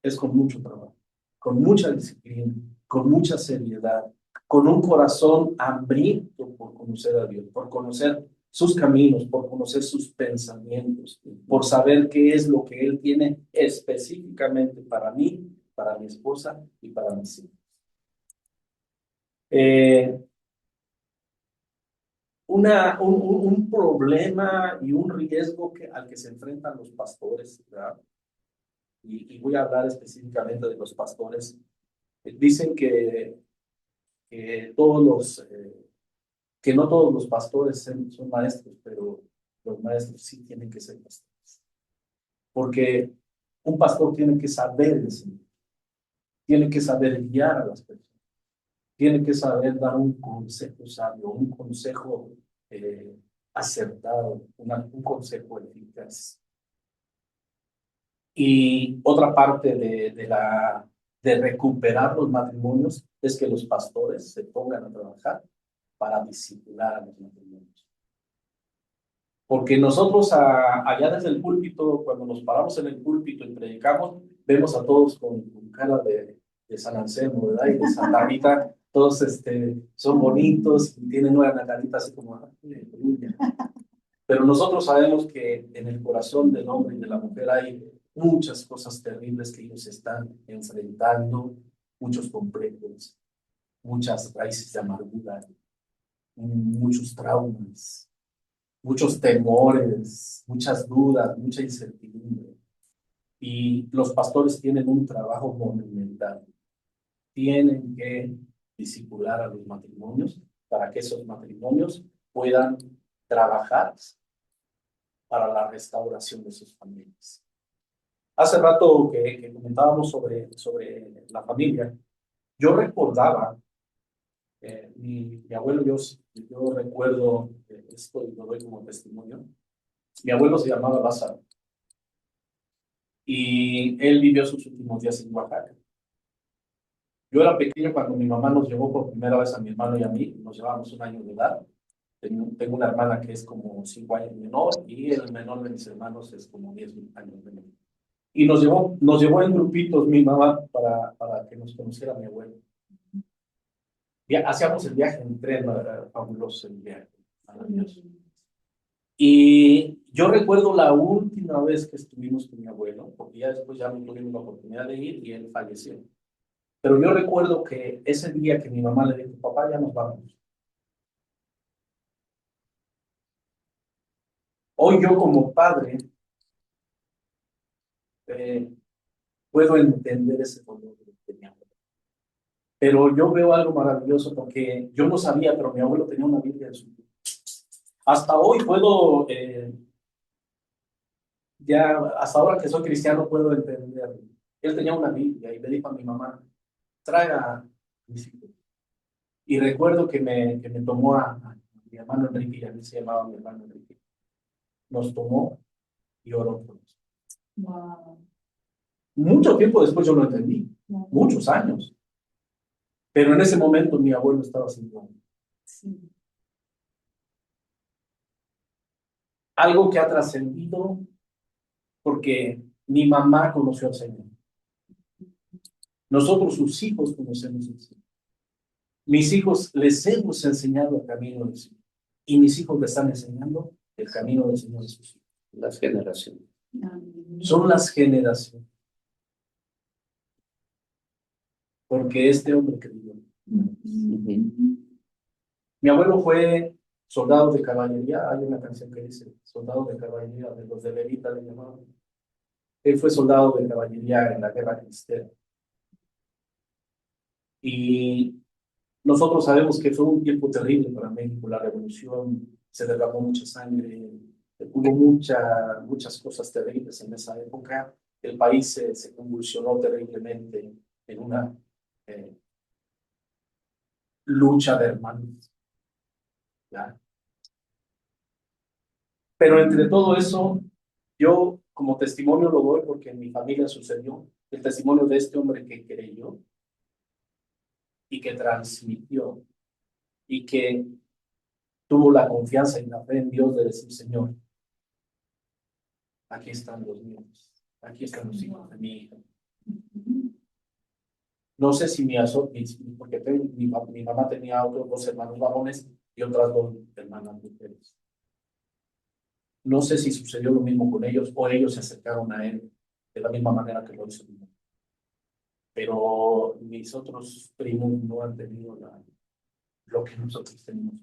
Es con mucho trabajo, con mucha disciplina, con mucha seriedad, con un corazón hambriento por conocer a Dios, por conocer sus caminos, por conocer sus pensamientos, por saber qué es lo que Él tiene específicamente para mí, para mi esposa y para mis hijos. Un problema y un riesgo al que se enfrentan los pastores, ¿verdad? Y voy a hablar específicamente de los pastores. Dicen que no todos los pastores son maestros, pero los maestros sí tienen que ser pastores. Porque un pastor tiene que saber enseñar, tiene que saber guiar a las personas. tiene que saber dar un consejo sabio, un consejo acertado, un consejo eficaz. Y otra parte de recuperar los matrimonios es que los pastores se pongan a trabajar para discipular a los matrimonios. Porque nosotros allá desde el púlpito, cuando nos paramos en el púlpito y predicamos, vemos a todos con cara de San Anselmo, ¿verdad? Y de Santa Rita, todos son bonitos y tienen una carita así como, aleluya. Pero nosotros sabemos que en el corazón del hombre y de la mujer hay muchas cosas terribles que ellos están enfrentando, muchos complejos, muchas raíces de amargura, muchos traumas, muchos temores, muchas dudas, mucha incertidumbre. Y los pastores tienen un trabajo monumental. Tienen que discipular a los matrimonios para que esos matrimonios puedan trabajar para la restauración de sus familias. Hace rato que comentábamos sobre la familia, yo recordaba, mi abuelo, yo recuerdo esto y lo doy como testimonio. Mi abuelo se llamaba Lázaro y él vivió sus últimos días en Oaxaca. Yo era pequeño cuando mi mamá nos llevó por primera vez a mi hermano y a mí, nos llevábamos 1 año de edad. Tengo una hermana que es como 5 años menor y el menor de mis hermanos es como 10 años menor. Y nos llevó en grupitos mi mamá para que nos conociera mi abuelo. Hacíamos el viaje en tren, fabuloso el viaje, maravilloso. Y yo recuerdo la última vez que estuvimos con mi abuelo, porque ya después ya no tuvimos la oportunidad de ir y él falleció. Pero yo recuerdo que ese día que mi mamá le dijo, papá, ya nos vamos. Hoy yo como padre puedo entender ese dolor de mi abuelo. Pero yo veo algo maravilloso porque yo no sabía, pero mi abuelo tenía una Biblia en su vida. Hasta hoy puedo, hasta ahora que soy cristiano puedo entender. Él tenía una Biblia y le dijo a mi mamá, traiga mis hijos. Y recuerdo que me tomó a mi hermano Enrique, y a mí se llamaba mi hermano Enrique. Nos tomó y oró por nosotros. Wow. Mucho tiempo después yo lo entendí, muchos años. Pero en ese momento mi abuelo estaba sin nombre. Sí. Algo que ha trascendido porque mi mamá conoció al Señor. Nosotros, sus hijos, conocemos al Señor. Mis hijos les hemos enseñado el camino del Señor. Y mis hijos les están enseñando el camino del Señor a sus hijos. Las generaciones. Son las generaciones. Porque este hombre que vivió. Mi abuelo fue soldado de caballería. Hay una canción que dice soldado de caballería, de los de Levita le llamaban. Él fue soldado de caballería en la guerra cristera. Y nosotros sabemos que fue un tiempo terrible para México. La revolución, se derramó mucha sangre, hubo muchas cosas terribles en esa época. El país se convulsionó terriblemente en una lucha de hermanos. ¿Ya? Pero entre todo eso, yo como testimonio lo doy porque en mi familia sucedió el testimonio de este hombre que creyó y que transmitió y que tuvo la confianza y la fe en Dios de decir, Señor, aquí están los míos, aquí están los hijos de mi hija. No sé si porque mi mamá tenía otros 2 hermanos varones y otras 2 hermanas mujeres. No sé si sucedió lo mismo con ellos o ellos se acercaron a él de la misma manera que lo hizo mi mamá. Pero mis otros primos no han tenido lo que nosotros tenemos.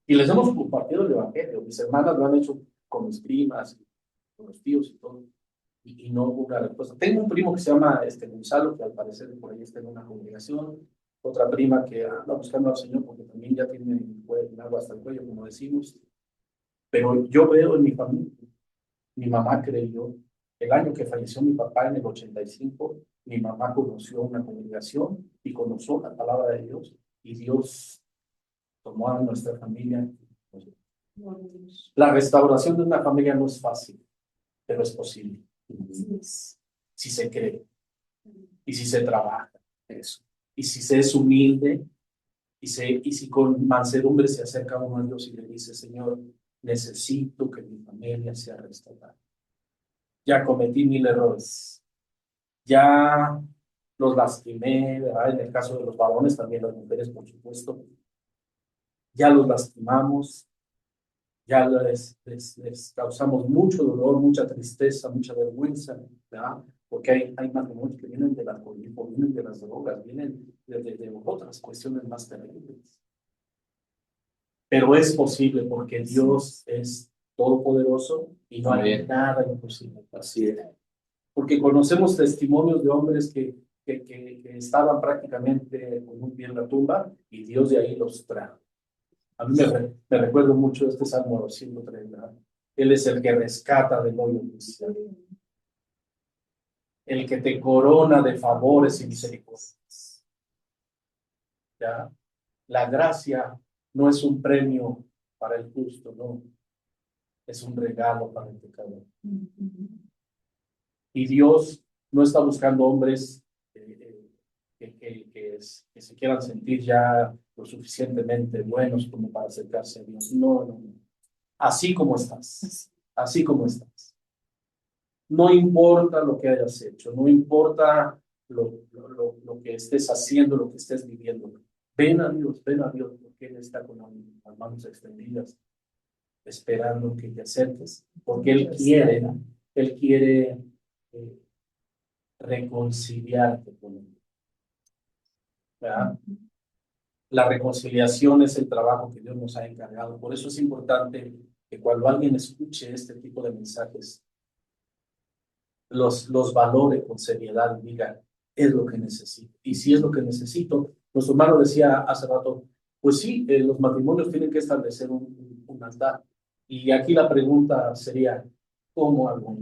Y les hemos compartido el evangelio. Mis hermanas lo han hecho con mis primas, con los tíos y todo. Y no hubo una respuesta. Tengo un primo que se llama Gonzalo, que al parecer por ahí está en una congregación. Otra prima que anda buscando al Señor porque también ya tiene agua hasta el cuello, como decimos. Pero yo veo en mi familia, mi mamá creyó. El año que falleció mi papá en el 85, Mi mamá conoció una congregación y conoció la palabra de Dios, y Dios tomó a nuestra familia. La restauración de una familia no es fácil, pero es posible. Si se cree, y si se trabaja eso, y si se es humilde, y si con mansedumbre se acerca uno a Dios y le dice: Señor, necesito que mi familia sea restaurada. Ya cometí 1000 errores, ya los lastimé, ¿verdad? En el caso de los varones, también las mujeres, por supuesto, ya los lastimamos, ya les causamos mucho dolor, mucha tristeza, mucha vergüenza, ¿verdad? Porque hay matrimonios que vienen del alcoholismo, vienen de las drogas, vienen de otras cuestiones más terribles. Pero es posible, porque Dios es todopoderoso y no hay nada imposible. Así es. Porque conocemos testimonios de hombres que estaban prácticamente con un pie en la tumba, y Dios de ahí los trajo. A mí me recuerdo mucho este Salmo 130. Él es el que rescata del hoyo inicial, el que te corona de favores y misericordias. ¿Ya? La gracia no es un premio para el justo, no. Es un regalo para el pecador. Y Dios no está buscando hombres que se quieran sentir ya lo suficientemente buenos como para acercarse a Dios. No, no, no. Así como estás. Así como estás. No importa lo que hayas hecho, no importa lo que estés haciendo, lo que estés viviendo. Ven a Dios, porque Él está con las manos extendidas, esperando que te acerques, porque Él quiere reconciliarte con Él. ¿Verdad? La reconciliación es el trabajo que Dios nos ha encargado. Por eso es importante que cuando alguien escuche este tipo de mensajes, los valore con seriedad y diga: es lo que necesito. Y si es lo que necesito, nuestro hermano decía hace rato, pues sí, los matrimonios tienen que establecer un altar. Y aquí la pregunta sería: ¿cómo hago?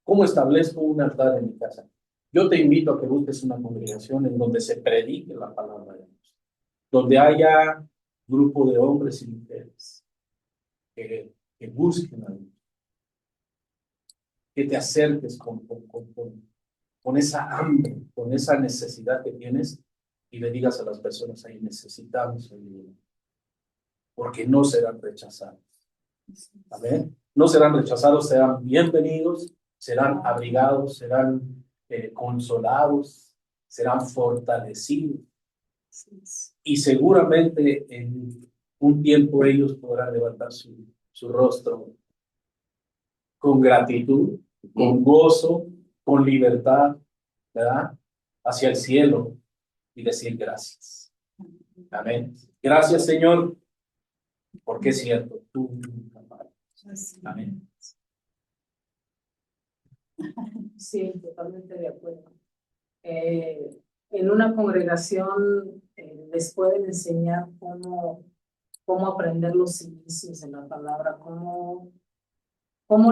¿Cómo establezco un altar en mi casa? Yo te invito a que busques una congregación en donde se predique la palabra de Dios, donde haya grupo de hombres y mujeres que busquen a Dios, que te acerques con esa hambre, con esa necesidad que tienes, y le digas a las personas: ahí necesitamos ayuda, porque no serán rechazados. Amén. No serán rechazados, serán bienvenidos, serán abrigados, serán consolados, serán fortalecidos. Y seguramente en un tiempo ellos podrán levantar su rostro con gratitud, con gozo, con libertad, ¿verdad? Hacia el cielo, y decir gracias. Amén. Gracias, Señor, porque es cierto, tú nunca fallas. Amén. Sí, totalmente de acuerdo. En una congregación les pueden enseñar cómo aprender los inicios de la palabra, cómo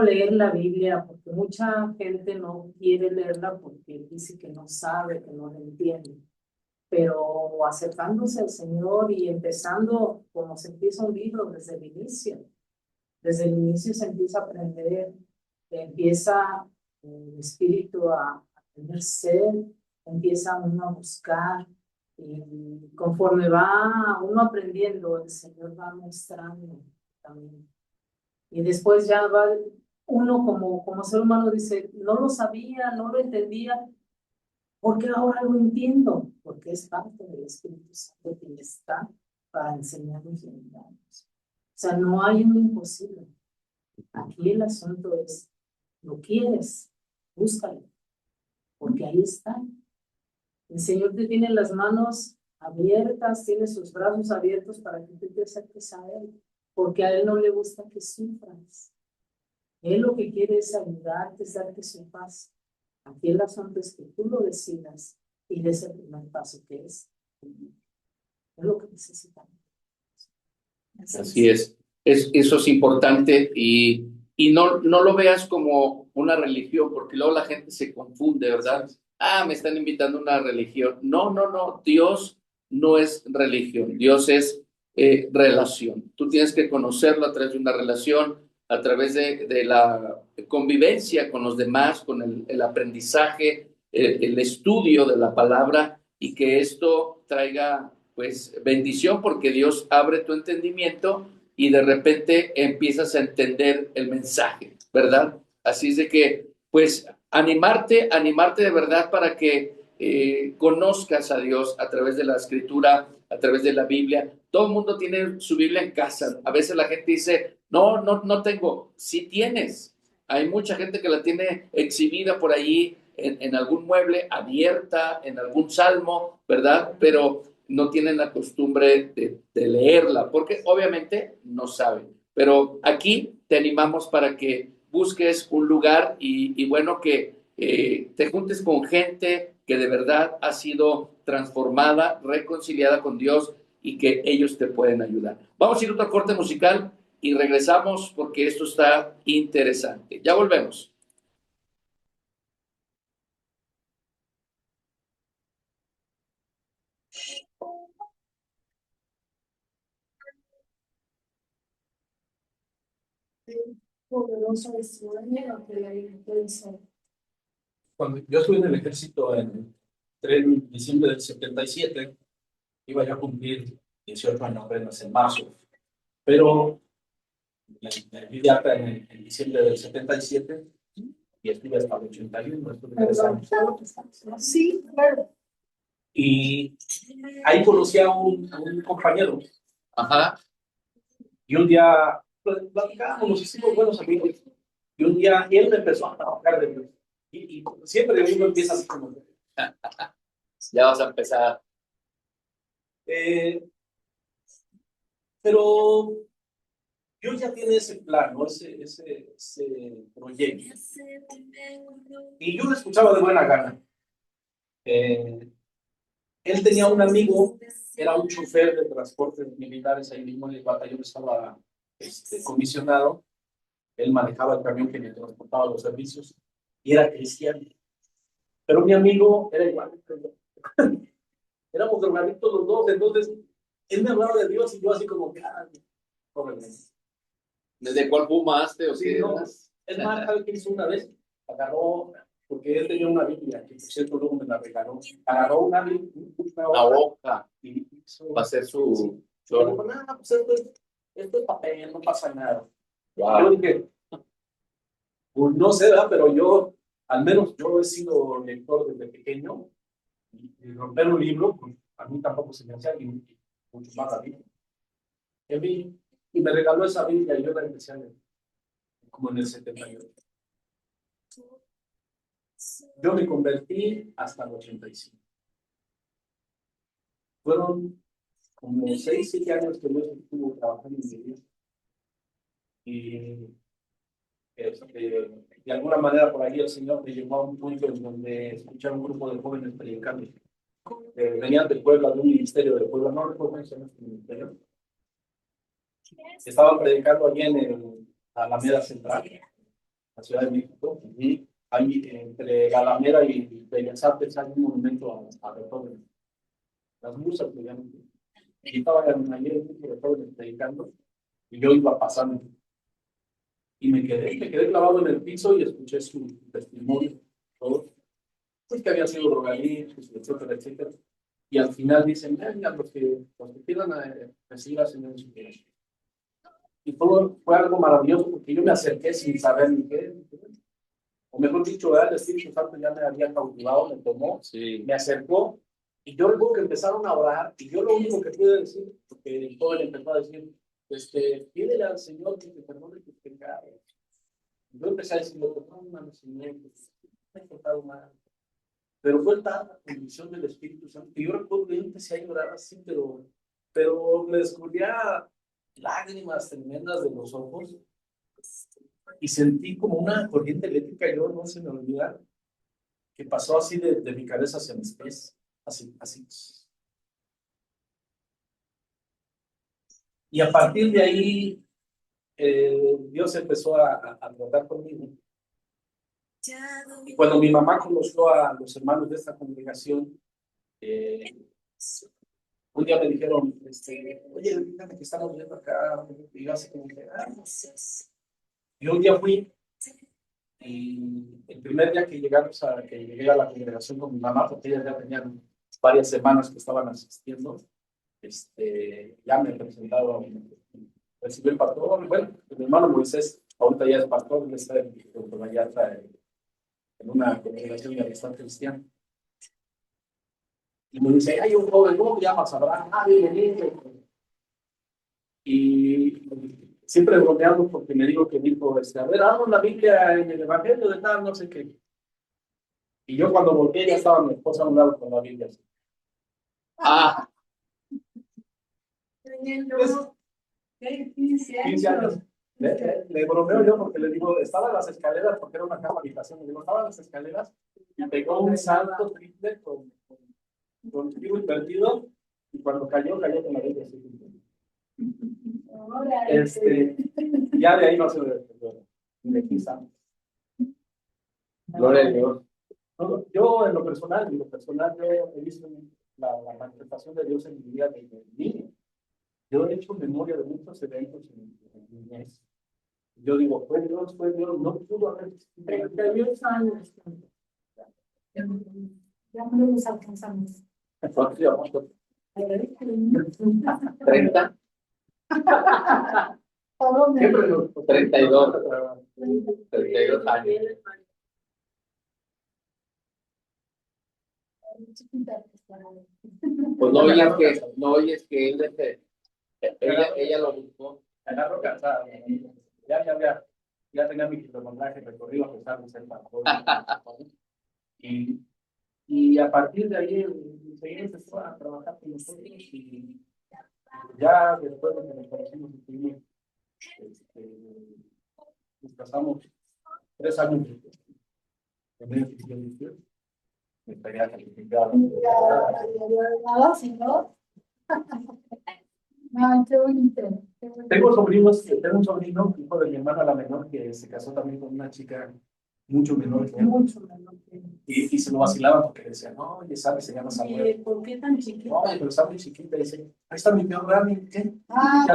leer la Biblia, porque mucha gente no quiere leerla porque dice que no sabe, que no la entiende. Pero acercándose al Señor y empezando como se empieza un libro desde el inicio. Desde el inicio se empieza a aprender, empieza el espíritu a tener sed, empieza uno a buscar, y conforme va uno aprendiendo, el Señor va mostrando también. Y después ya va uno como ser humano, dice: no lo sabía, no lo entendía, porque ahora lo entiendo, porque es parte del Espíritu Santo que está para enseñarnos y ayudarnos. O sea, no hay un imposible. Aquí el asunto es: ¿lo quieres? Búscalo, porque ahí está. El Señor te tiene las manos abiertas, tiene sus brazos abiertos para que tú te acerques a Él, porque a Él no le gusta que sufras. Él lo que quiere es ayudarte, es darte su paz. Aquí el asunto es que tú lo decidas y des el primer paso, que es lo que necesitamos. Así es. Eso es importante, y no lo veas como una religión, porque luego la gente se confunde, ¿verdad? Me están invitando a una religión. No, no, no, Dios no es religión, Dios es relación. Tú tienes que conocerlo a través de una relación, a través de la convivencia con los demás, con el aprendizaje, el estudio de la palabra y que esto traiga pues bendición porque Dios abre tu entendimiento y de repente empiezas a entender el mensaje, ¿verdad? Así es de que pues animarte de verdad para que conozcas a Dios a través de la escritura, a través de la Biblia. Todo el mundo tiene su Biblia en casa. A veces la gente dice, no, no, no tengo. Sí tienes. Hay mucha gente que la tiene exhibida por ahí en algún mueble, abierta, en algún salmo, ¿verdad? Pero no tienen la costumbre de leerla, porque obviamente no saben. Pero aquí te animamos para que busques un lugar y bueno, que te juntes con gente que de verdad ha sido transformada, reconciliada con Dios y que ellos te pueden ayudar. Vamos a ir a otro corte musical y regresamos porque esto está interesante. Ya volvemos. Poderoso es su nombre, que la intensa. Cuando yo estuve en el ejército en diciembre del 77, iba ya a cumplir 18 años apenas en marzo, pero me fui de acá en diciembre del 77 y estuve hasta el 81, estuve 3 años. Sí, claro. Y ahí conocí a un compañero. Ajá. Y un día platicábamos, nos hicimos buenos amigos. Y un día él me empezó a trabajar de mí. Y siempre uno empieza así como. Ya vas a empezar. Eh, pero yo ya tenía ese plan, ¿no? Ese proyecto. Y yo lo escuchaba de buena gana. Él tenía un amigo, era un chofer de transportes militares ahí mismo en el batallón, estaba comisionado. Él manejaba el camión que me transportaba los servicios y era cristiano. Pero mi amigo era igual. Éramos drogadictos los dos, entonces él me hablaba de Dios y yo así como que, pobre. ¿Desde cuál fumaste o Sí, qué? no. Es más, ¿sabe qué hizo una vez? Agarró, porque él tenía una Biblia, que por cierto luego me la regaló. Agarró una La hoja y hizo. va a ser su. Yo digo, no, pues esto es papel, no pasa nada. Wow. Yo dije, pues no sé, ¿verdad? Pero yo, al menos yo he sido lector desde pequeño y romper un libro, pues, a mí tampoco se me hacía y mucho más a mí. Y me regaló esa Biblia y yo la empecé a leer, como en el 78. Yo me convertí hasta el 85. Fueron como 6, 7 años que yo estuve trabajando en mi vida. Y de alguna manera por ahí el Señor me llevó a un punto en donde escuché a un grupo de jóvenes predicando. Venían del pueblo, de un ministerio del pueblo, no recuerdo cómo se llama este ministerio. Estaban predicando allí en la Alameda Central, la Ciudad de México. Y ahí entre la Alameda y Bellas Artes hay un monumento a Beethoven. Las musas, digamos. Y estaba allí el grupo de jóvenes predicando y yo iba pasando. Y me quedé clavado en el piso y escuché su testimonio, todo. Pues que había sido drogadicto, etcétera, etcétera. Y al final dicen, venga, los que quieran recibir al Señor en su vida. Y fue algo maravilloso porque yo me acerqué sin saber ni qué. O mejor dicho, el Espíritu Santo ya me había cautivado, me tomó, sí, me acercó. Y yo luego que empezaron a orar, y yo lo único que pude decir, porque todo él empezó a decir, pídele al Señor que te perdone tus pecados. Yo empecé a decir, perdóname, Señor, me he portado mal. Pero fue tal la condición del Espíritu Santo que yo recuerdo que yo empecé a llorar así, pero me descubría lágrimas tremendas de los ojos y sentí como una corriente eléctrica, yo no se me olvida, que pasó así de mi cabeza hacia mis pies, así, así. Y a partir de ahí, Dios empezó a tratar conmigo. Y cuando mi mamá conoció a los hermanos de esta congregación, un día me dijeron, oye, fíjate que estamos viendo acá, y yo así como que, y un día fui, y el primer día que llegué a la congregación con mi mamá, porque ellas ya tenían varias semanas que estaban asistiendo, ya me presentaron, recibió el pastor, bueno, mi hermano Moisés, ahorita ya es pastor, él está en una congregación de amistad cristiana. Y me dice, hay un joven, ¿cómo te llamas? Abraham. Y siempre bromeando porque me dijo que dijo, a ver, vamos la Biblia en el Evangelio de tal, no sé qué. Y yo cuando volteé ya estaba mi esposa a un lado con la Biblia. Ah, 15 años. Le bromeo yo porque le digo, estaba en las escaleras, porque era una cama habitación, le digo, estaba en las escaleras y pegó un salto triple con tiro invertido y cuando cayó con la Biblia así. Ya de ahí no se me quizá. gloria a Dios. Yo en lo personal, yo he visto la manifestación de Dios en mi vida desde niño. Yo he hecho memoria de muchos eventos en mi niñez. Yo digo, fue Dios, no pudo haber 38 años. Ya no los alcanzamos. 30. Siempre 32. 32 años. Pues no oyes que él ella lo buscó. Agarro cansada. Ya tenía mi kilometraje recorrido a pesar de ser tan joven. Y a partir de ahí, seguí empezó a trabajar con nosotros y ya después de que nos conocimos, nos casamos 3 años en el 2018. Me estaría calificado. Nada, señor. Ay, qué bonito. Tengo sobrinos, tengo un sobrino, hijo de mi hermana la menor, que se casó también con una chica mucho menor que él. Mucho menor que él. Y se lo vacilaban porque decían, no, oye, ¿sabes? Se llama Samuel. ¿Por qué tan chiquito? No, pero está muy chiquita. Y dice, ahí está mi peor Rami. ¿Qué? Ah,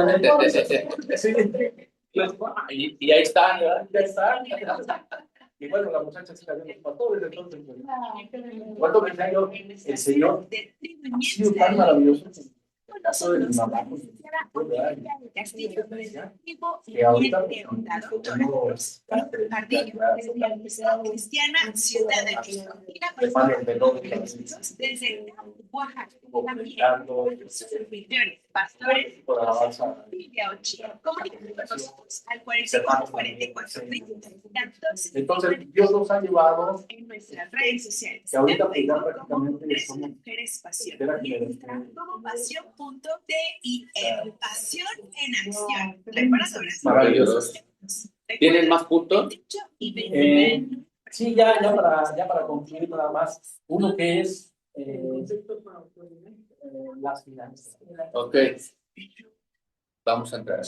Sí. Y ahí está, ¿verdad? Ya está. Y bueno, la muchacha sí la vio para todos desde entonces. Pues, qué bonito. cuando pensé yo, el Señor ha sido tan maravilloso. El caso de mi mamá, pues, que ahorita tengo Cristiana Ciudad de México. Desde Oaxaca, pastores, Biblia Ochía. Comuníquense con nosotros al 44 entonces, Dios nos ha llevado en nuestras redes sociales. que ahorita pues, ya Como prácticamente Tres somos Mujeres Pasión. espera que le Entra como pasión.tim. Pasión en acción. Preparadoras. Maravilloso. ¿Tienen más puntos? Sí, ya para concluir nada más, uno que es las finanzas. Ok. Vamos a entrar.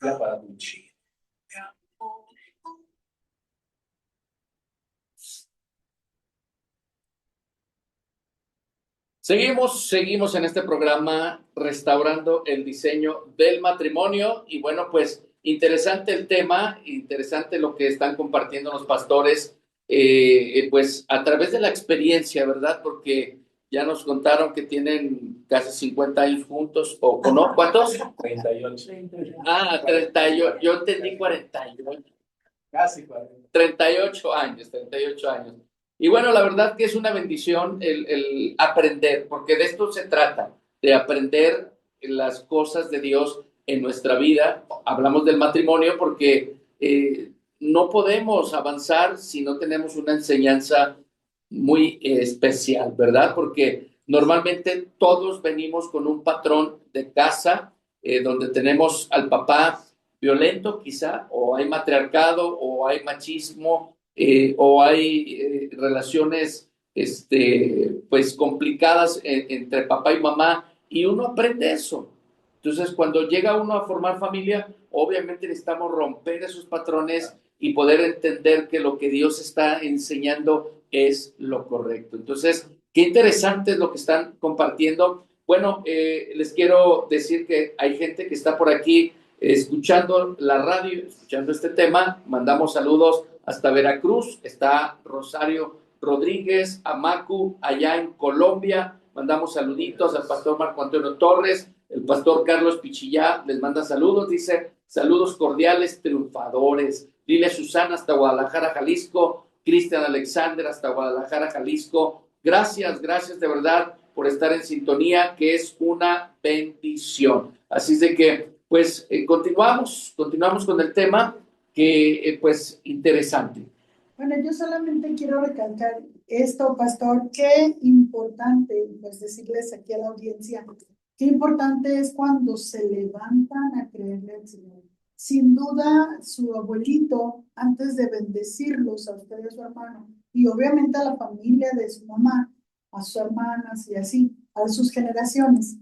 Ya para Seguimos en este programa restaurando el diseño del matrimonio y bueno, pues interesante el tema, interesante lo que están compartiendo los pastores, pues a través de la experiencia, ¿verdad? Porque ya nos contaron que tienen casi 50 años juntos, ¿o no? ¿Cuántos? 38. 38, yo entendí 48. Casi 40. 38 años. Y bueno, la verdad que es una bendición el aprender, porque de esto se trata, de aprender las cosas de Dios en nuestra vida. Hablamos del matrimonio porque no podemos avanzar si no tenemos una enseñanza muy especial, ¿verdad? Porque normalmente todos venimos con un patrón de casa donde tenemos al papá violento quizá, o hay matriarcado, o hay machismo, o hay relaciones pues complicadas entre papá y mamá, y uno aprende eso. Entonces, cuando llega uno a formar familia, obviamente necesitamos romper esos patrones y poder entender que lo que Dios está enseñando es lo correcto. Entonces, qué interesante es lo que están compartiendo. Bueno, les quiero decir que hay gente que está por aquí escuchando la radio, escuchando este tema. Mandamos saludos hasta Veracruz. Está Rosario Rodríguez, Amacu, allá en Colombia. Mandamos saluditos al pastor Marco Antonio Torres. El pastor Carlos Pichillá les manda saludos. Dice, saludos cordiales, triunfadores. Lilia Susana hasta Guadalajara, Jalisco. Cristian Alexander hasta Guadalajara, Jalisco. Gracias de verdad por estar en sintonía, que es una bendición. Así es de que, pues, continuamos con el tema, que, pues, interesante. Bueno, yo solamente quiero recalcar esto, pastor, qué importante, pues decirles aquí a la audiencia, qué importante es cuando se levantan a creerle al Señor. Sin duda, su abuelito, antes de bendecirlos a usted y a su hermano, y obviamente a la familia de su mamá, a sus hermanas y así, a sus generaciones,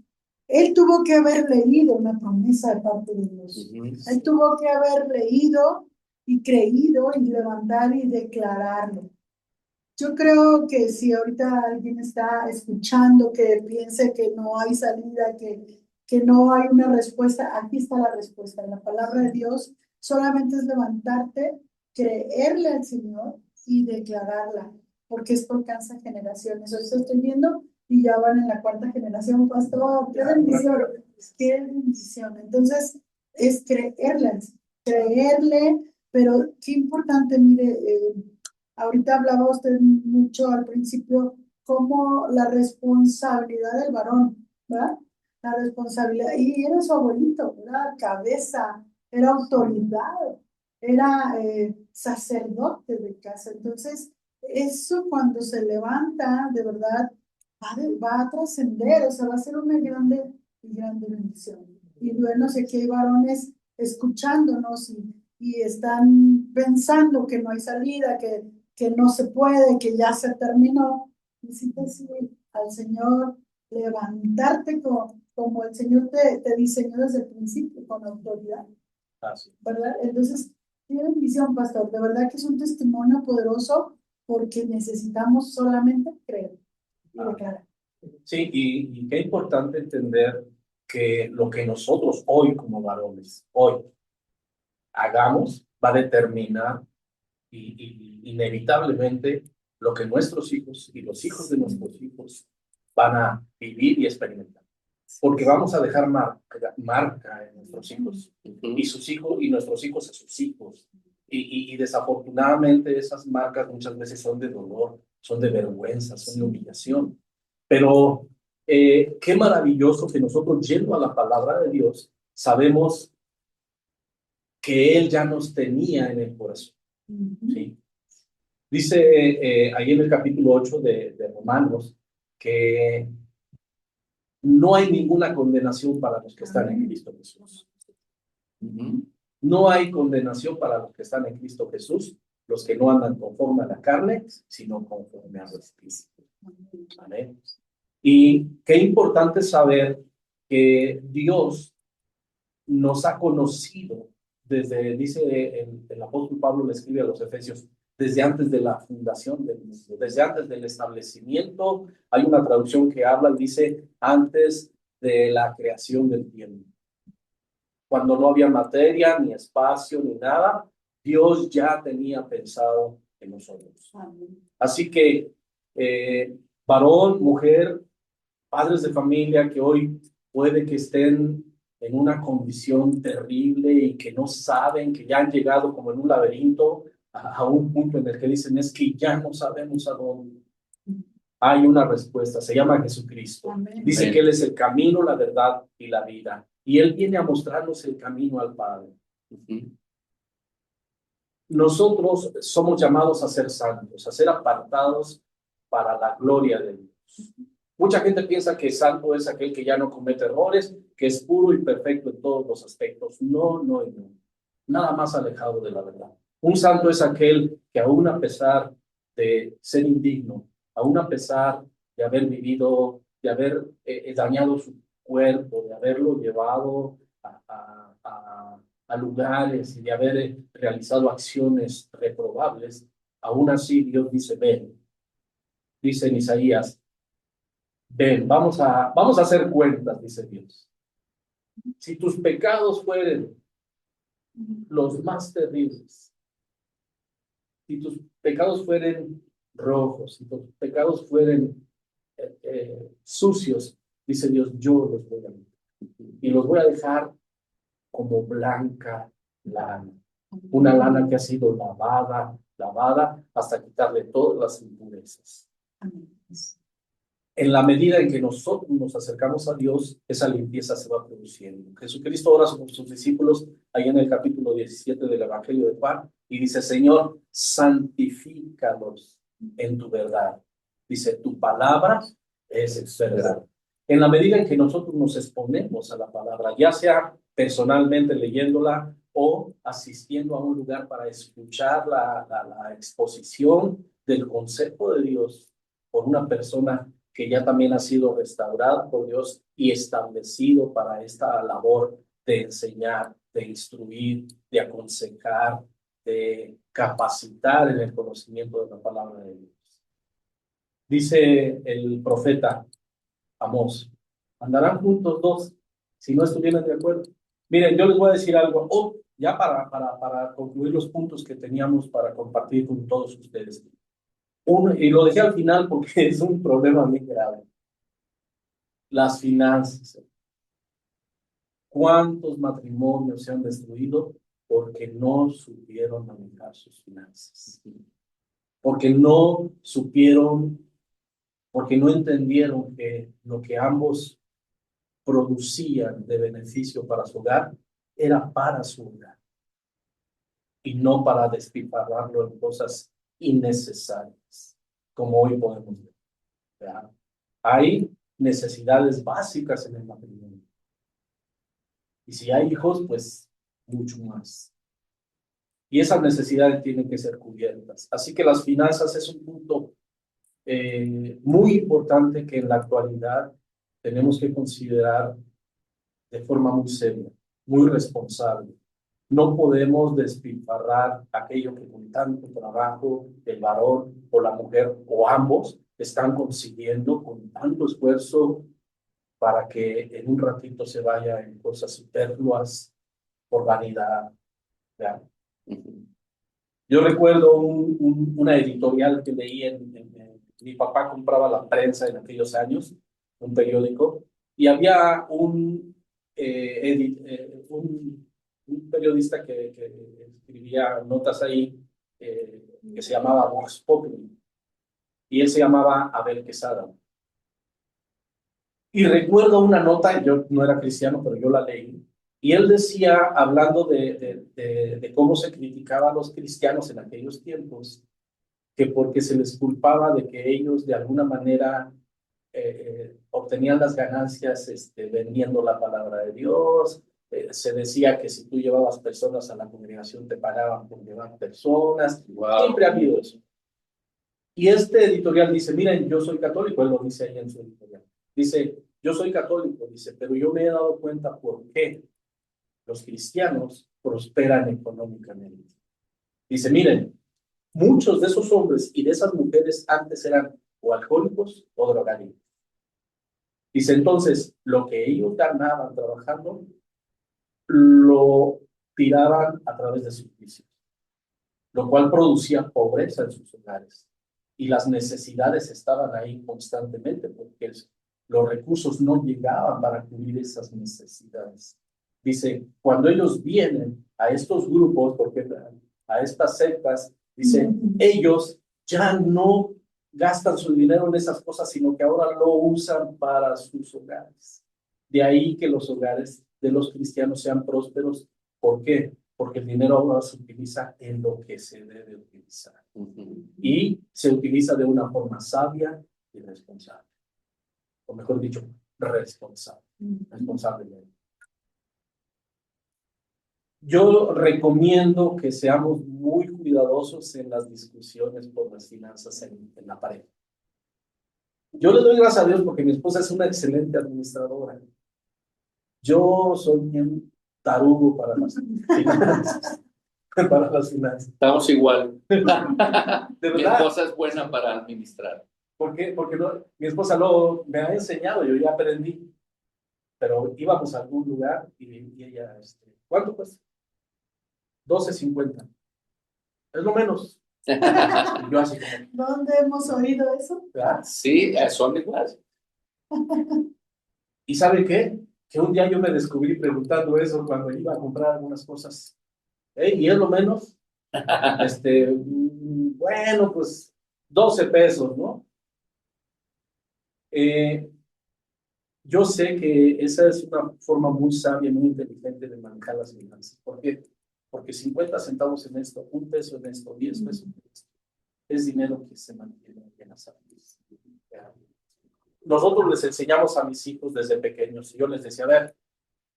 él tuvo que haber leído una promesa de parte de Dios. Él tuvo que haber leído y creído y levantar y declararlo. Yo creo que si ahorita alguien está escuchando que piense que no hay salida, que no hay una respuesta, aquí está la respuesta. En la palabra de Dios solamente es levantarte, creerle al Señor y declararla, porque esto alcanza generaciones. Ahorita estoy viendo y ya van en la 4ª generación, pastor. ¡Qué bendición! ¡Qué bendición! Entonces, es creerle, pero qué importante, mire, ahorita hablaba usted mucho al principio como la responsabilidad del varón, ¿verdad? La responsabilidad, y era su abuelito, era cabeza, era autoridad, era sacerdote de casa. Entonces, eso cuando se levanta, de verdad, va a trascender, o sea, va a ser una grande bendición. Y bueno, sé que hay varones escuchándonos y están pensando que no hay salida, que no se puede, que ya se terminó. Necesitas ir al Señor, levantarte como el Señor te diseñó desde el principio, con autoridad. ¿Verdad? Entonces, qué bendición, pastor. De verdad que es un testimonio poderoso porque necesitamos solamente creer y declarar. Sí, y qué importante entender que lo que nosotros hoy como varones, hoy hagamos, va a determinar y inevitablemente lo que nuestros hijos y los hijos de nuestros hijos van a vivir y experimentar. Porque vamos a dejar marca en nuestros hijos y sus hijos y nuestros hijos a sus hijos. Y desafortunadamente esas marcas muchas veces son de dolor, son de vergüenza, son de humillación. Pero qué maravilloso que nosotros, yendo a la palabra de Dios, sabemos que Él ya nos tenía en el corazón. ¿Sí? Dice ahí en el capítulo 8 de Romanos que no hay ninguna condenación para los que están en Cristo Jesús. No hay condenación para los que están en Cristo Jesús, los que no andan conforme a la carne, sino conforme al Espíritu. Amén. Y qué importante saber que Dios nos ha conocido desde, dice el apóstol Pablo, le escribe a los Efesios, desde antes de la fundación del mundo, desde antes del establecimiento. Hay una traducción que habla y dice antes de la creación del tiempo. Cuando no había materia, ni espacio, ni nada, Dios ya tenía pensado en nosotros. Así que, varón, mujer, padres de familia que hoy puede que estén en una condición terrible y que no saben, que ya han llegado como en un laberinto a un punto en el que dicen es que ya no sabemos a dónde. Hay una respuesta, se llama Jesucristo. Amén. Dice que Él es el camino, la verdad y la vida. Y Él viene a mostrarnos el camino al Padre. Nosotros somos llamados a ser santos, a ser apartados para la gloria de Dios. Mucha gente piensa que santo es aquel que ya no comete errores, que es puro y perfecto en todos los aspectos. No, no y no. Nada más alejado de la verdad. Un santo es aquel que aún a pesar de ser indigno, aún a pesar de haber vivido, de haber dañado su cuerpo, de haberlo llevado a lugares y de haber realizado acciones reprobables, aún así Dios dice, ven, dice en Isaías, ven, vamos a hacer cuentas, dice Dios. Si tus pecados fueren los más terribles, si tus pecados fueren rojos, si tus pecados fueren sucios, dice Dios, yo los voy a limpiar y los voy a dejar como blanca lana, una lana que ha sido lavada hasta quitarle todas las impurezas. En la medida en que nosotros nos acercamos a Dios, esa limpieza se va produciendo. Jesucristo ora con sus discípulos ahí en el capítulo 17 del Evangelio de Juan y dice, Señor, santifícalos en tu verdad. Dice, tu palabra es verdad. En la medida en que nosotros nos exponemos a la palabra, ya sea personalmente leyéndola o asistiendo a un lugar para escuchar la exposición del concepto de Dios por una persona que ya también ha sido restaurada por Dios y establecido para esta labor de enseñar, de instruir, de aconsejar, de capacitar en el conocimiento de la palabra de Dios. Dice el profeta Amós, andarán juntos dos si no estuvieran de acuerdo. Miren, yo les voy a decir algo, ya para concluir los puntos que teníamos para compartir con todos ustedes. Y lo dejé al final porque es un problema muy grave. Las finanzas. ¿Cuántos matrimonios se han destruido porque no supieron manejar sus finanzas? Porque no supieron, porque no entendieron que lo que ambos producían de beneficio para su hogar era para su hogar y no para despilfarrarlo en cosas innecesarias, como hoy podemos ver. ¿Verdad? Hay necesidades básicas en el matrimonio. Y si hay hijos, pues mucho más. Y esas necesidades tienen que ser cubiertas. Así que las finanzas es un punto muy importante que en la actualidad tenemos que considerar de forma muy seria, muy responsable. No podemos despilfarrar aquello que con tanto trabajo el varón o la mujer o ambos están consiguiendo con tanto esfuerzo para que en un ratito se vaya en cosas superfluas por vanidad. ¿Ya? Yo recuerdo una editorial que leí mi papá compraba la prensa en aquellos años, un periódico, y había un periodista que escribía notas ahí que se llamaba Vox Populi, y él se llamaba Abel Quesada. Y recuerdo una nota, yo no era cristiano, pero yo la leí, y él decía, hablando de cómo se criticaba a los cristianos en aquellos tiempos, que porque se les culpaba de que ellos de alguna manera obtenían las ganancias vendiendo la palabra de Dios. Se decía que si tú llevabas personas a la congregación te pagaban por llevar personas. Wow. Siempre ha habido eso. Y este editorial dice, miren, yo soy católico, él lo dice ahí en su editorial. Dice, yo soy católico, dice, pero yo me he dado cuenta por qué los cristianos prosperan económicamente. Dice, miren, muchos de esos hombres y de esas mujeres antes eran o alcohólicos o drogadictos. Dice, entonces, lo que ellos ganaban trabajando, lo tiraban a través de sus vicios, lo cual producía pobreza en sus hogares. Y las necesidades estaban ahí constantemente porque los recursos no llegaban para cubrir esas necesidades. Dice, cuando ellos vienen a estos grupos, porque a estas sectas, dice, ellos ya no gastan su dinero en esas cosas, sino que ahora lo usan para sus hogares. De ahí que los hogares de los cristianos sean prósperos. ¿Por qué? Porque el dinero ahora se utiliza en lo que se debe utilizar. Y se utiliza de una forma sabia y responsable. O mejor dicho, responsable. Responsablemente. Yo recomiendo que seamos muy cuidadosos en las discusiones por las finanzas en la pareja. Yo le doy gracias a Dios porque mi esposa es una excelente administradora. Yo soy bien tarugo para las finanzas. Para las finanzas. Estamos igual. De Mi verdad. esposa es buena para administrar. ¿Por qué? Porque mi esposa luego me ha enseñado, yo ya aprendí. Pero íbamos a algún lugar y ella, ¿cuánto cuesta? 12.50. Es lo menos. Y yo así como, ¿Dónde hemos oído eso? ¿verdad? Sí, son iguales. ¿Y sabe qué? Que un día yo me descubrí preguntando eso cuando iba a comprar algunas cosas. ¿Y es lo menos? Bueno, pues 12 pesos, ¿no? Yo sé que esa es una forma muy sabia, muy inteligente de manejar las finanzas. ¿Por qué? Porque 50 centavos en esto, 1 peso en esto, 10 pesos en esto, es dinero que se mantiene en las familias. Nosotros les enseñamos a mis hijos desde pequeños, y yo les decía, a ver,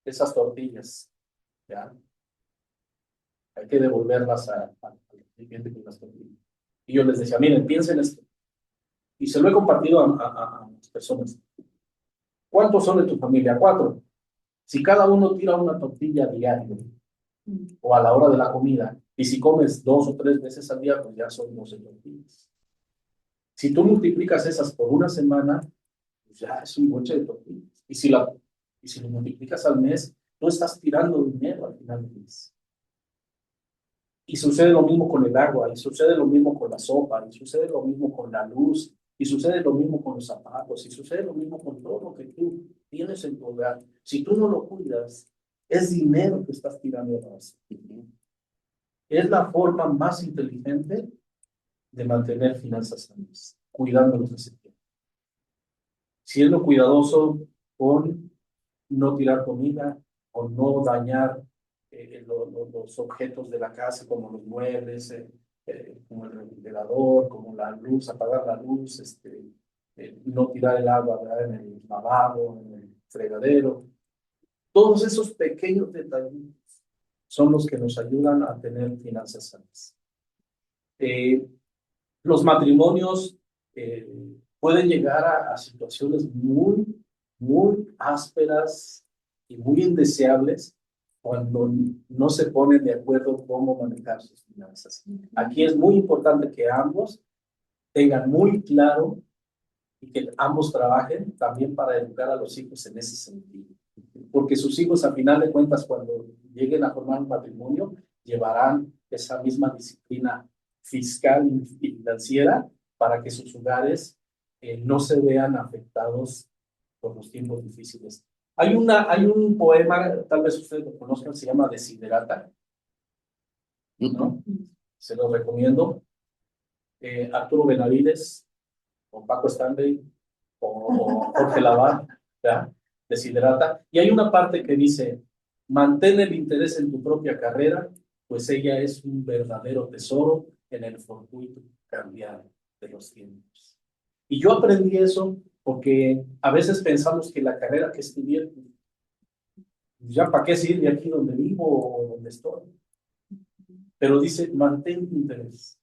esas tortillas, ¿ya? Hay que devolverlas al cliente con las tortillas. Y yo les decía, miren, piensen esto. Y se lo he compartido a las personas. ¿Cuántos son de tu familia? 4. Si cada uno tira una tortilla diario o a la hora de la comida, y si comes 2 o 3 veces al día, pues ya son 12 tortillas. Si tú multiplicas esas por una semana, pues ya es un bonche de tortillas. Y si lo multiplicas al mes, tú estás tirando dinero al final del mes. Y sucede lo mismo con el agua, y sucede lo mismo con la sopa, y sucede lo mismo con la luz, y sucede lo mismo con los zapatos, y sucede lo mismo con todo lo que tú tienes en tu hogar. Si tú no lo cuidas, es dinero que estás tirando a la basura. Es la forma más inteligente de mantener finanzas sanas, cuidándolos ese tiempo. Siendo cuidadoso con no tirar comida o no dañar los objetos de la casa, como los muebles, como el refrigerador, como la luz, apagar la luz, no tirar el agua, ¿verdad?, en el lavabo, en el fregadero. Todos esos pequeños detalles son los que nos ayudan a tener finanzas sanas. Los matrimonios pueden llegar a situaciones muy, muy ásperas y muy indeseables cuando no se ponen de acuerdo cómo manejar sus finanzas. Aquí es muy importante que ambos tengan muy claro y que ambos trabajen también para educar a los hijos en ese sentido. Porque sus hijos, a final de cuentas, cuando lleguen a formar un matrimonio, llevarán esa misma disciplina fiscal y financiera para que sus hogares no se vean afectados por los tiempos difíciles. Hay un poema, tal vez ustedes lo conozcan, se llama Desiderata, ¿no? Se lo recomiendo. Arturo Benavides, o Paco Stanley, o Jorge Lavat, ¿ya? Desiderata. Y hay una parte que dice, mantén el interés en tu propia carrera, pues ella es un verdadero tesoro en el fortuito cambiar de los tiempos. Y yo aprendí eso porque a veces pensamos que la carrera que estudié, ya para qué seguir de aquí donde vivo o donde estoy. Pero dice, mantén tu interés.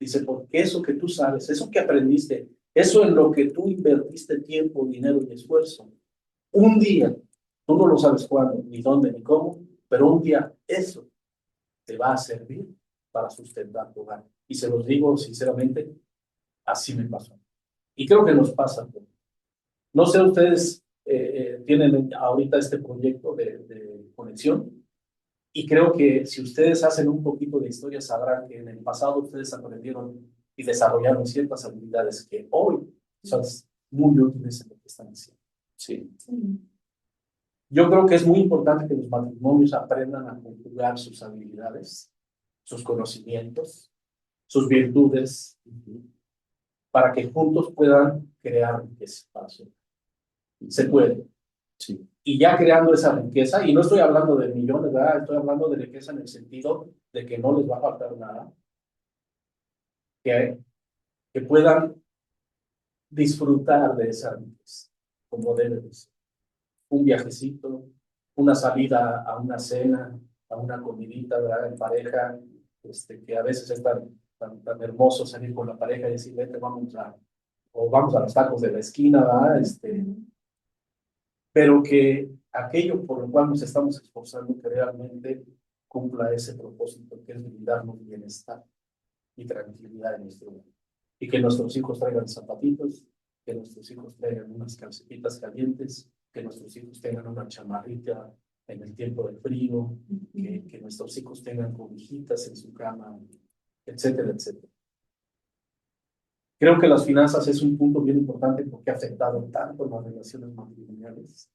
Dice, porque eso que tú sabes, eso que aprendiste, eso en lo que tú invertiste tiempo, dinero y esfuerzo, un día, tú no lo sabes cuándo, ni dónde, ni cómo, pero un día eso te va a servir para sustentar tu hogar. Y se los digo sinceramente, así me pasó. Y creo que nos pasa. No sé, ustedes tienen ahorita este proyecto de conexión, y creo que si ustedes hacen un poquito de historia, sabrán que en el pasado ustedes aprendieron y desarrollaron ciertas habilidades que hoy son muy útiles en lo que están haciendo. Sí. Yo creo que es muy importante que los matrimonios aprendan a conjugar sus habilidades, sus conocimientos, sus virtudes, para que juntos puedan crear riqueza para su vida. Se puede. Sí. Y ya creando esa riqueza, y no estoy hablando de millones, ¿verdad? Estoy hablando de riqueza en el sentido de que no les va a faltar nada, que puedan disfrutar de esa riqueza, como debe de ser. Un viajecito, una salida a una cena, a una comidita, ¿verdad?, en pareja, que a veces es tan hermoso salir con la pareja y decir, vete, vamos a los tacos de la esquina, ¿verdad? Pero que aquello por lo cual nos estamos esforzando que realmente cumpla ese propósito, que es brindarnos bienestar y tranquilidad en nuestro mundo. Y que nuestros hijos traigan zapatitos, que nuestros hijos traigan unas calcetitas calientes, que nuestros hijos tengan una chamarrita en el tiempo del frío, que nuestros hijos tengan cobijitas en su cama, etcétera, etcétera. Creo que las finanzas es un punto bien importante porque ha afectado tanto las relaciones matrimoniales,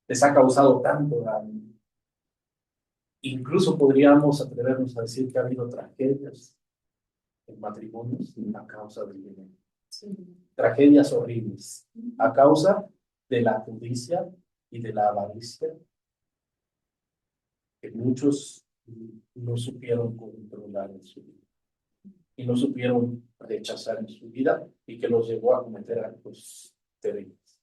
les ha causado tanto daño. Incluso podríamos atrevernos a decir que ha habido tragedias en matrimonios a causa del dinero. Tragedias horribles a causa de la codicia y de la avaricia que muchos no supieron controlar en su vida y no supieron rechazar en su vida y que los llevó a cometer actos terribles.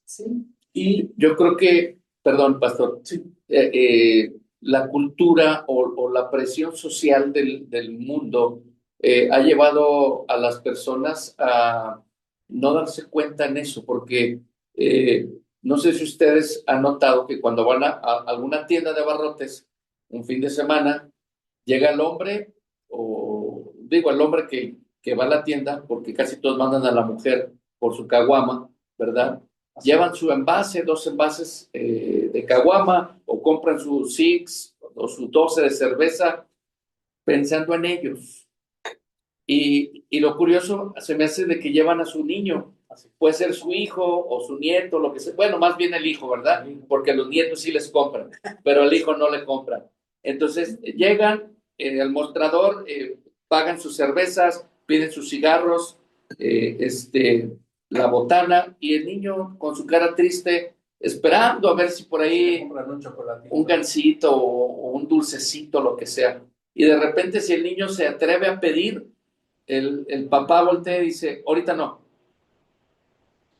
Sí. Y yo creo que, perdón, pastor, Sí. La cultura o la presión social del mundo ha llevado a las personas a no darse cuenta en eso, porque no sé si ustedes han notado que cuando van a alguna tienda de abarrotes un fin de semana, llega el hombre, o digo el hombre que va a la tienda, porque casi todos mandan a la mujer por su caguama, ¿verdad? Llevan su envase, 2 envases de caguama, o compran su six o su 12 de cerveza, pensando en ellos. Y lo curioso se me hace de que llevan a su niño, puede ser su hijo o su nieto, lo que sea. Bueno, más bien el hijo, ¿verdad? Porque los nietos sí les compran, pero el hijo no le compran. Entonces llegan al mostrador, pagan sus cervezas, piden sus cigarros, la botana, y el niño con su cara triste, esperando a ver si por ahí un gansito o un dulcecito, lo que sea. Y de repente, si el niño se atreve a pedir, el papá voltea y dice, ahorita no.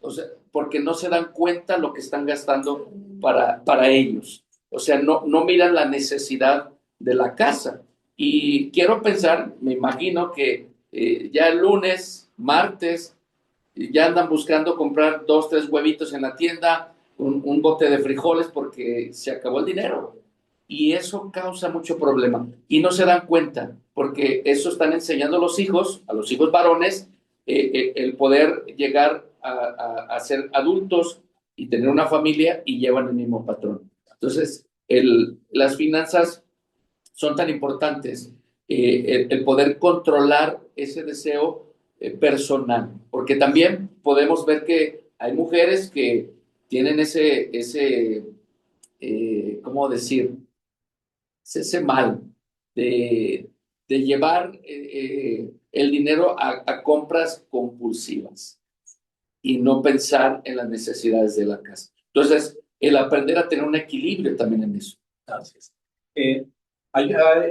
O sea, porque no se dan cuenta lo que están gastando para ellos. O sea, no miran la necesidad de la casa. Y quiero pensar, me imagino que ya el lunes, martes, ya andan buscando comprar 2, 3 huevitos en la tienda, un bote de frijoles porque se acabó el dinero. Y eso causa mucho problema. Y no se dan cuenta, porque eso están enseñando a los hijos varones, el poder llegar a ser adultos y tener una familia, y llevan el mismo patrón. Entonces, las finanzas son tan importantes, el poder controlar ese deseo personal, porque también podemos ver que hay mujeres que tienen ¿cómo decir? Ese mal de llevar el dinero a compras compulsivas y no pensar en las necesidades de la casa. Entonces, el aprender a tener un equilibrio también en eso. Gracias.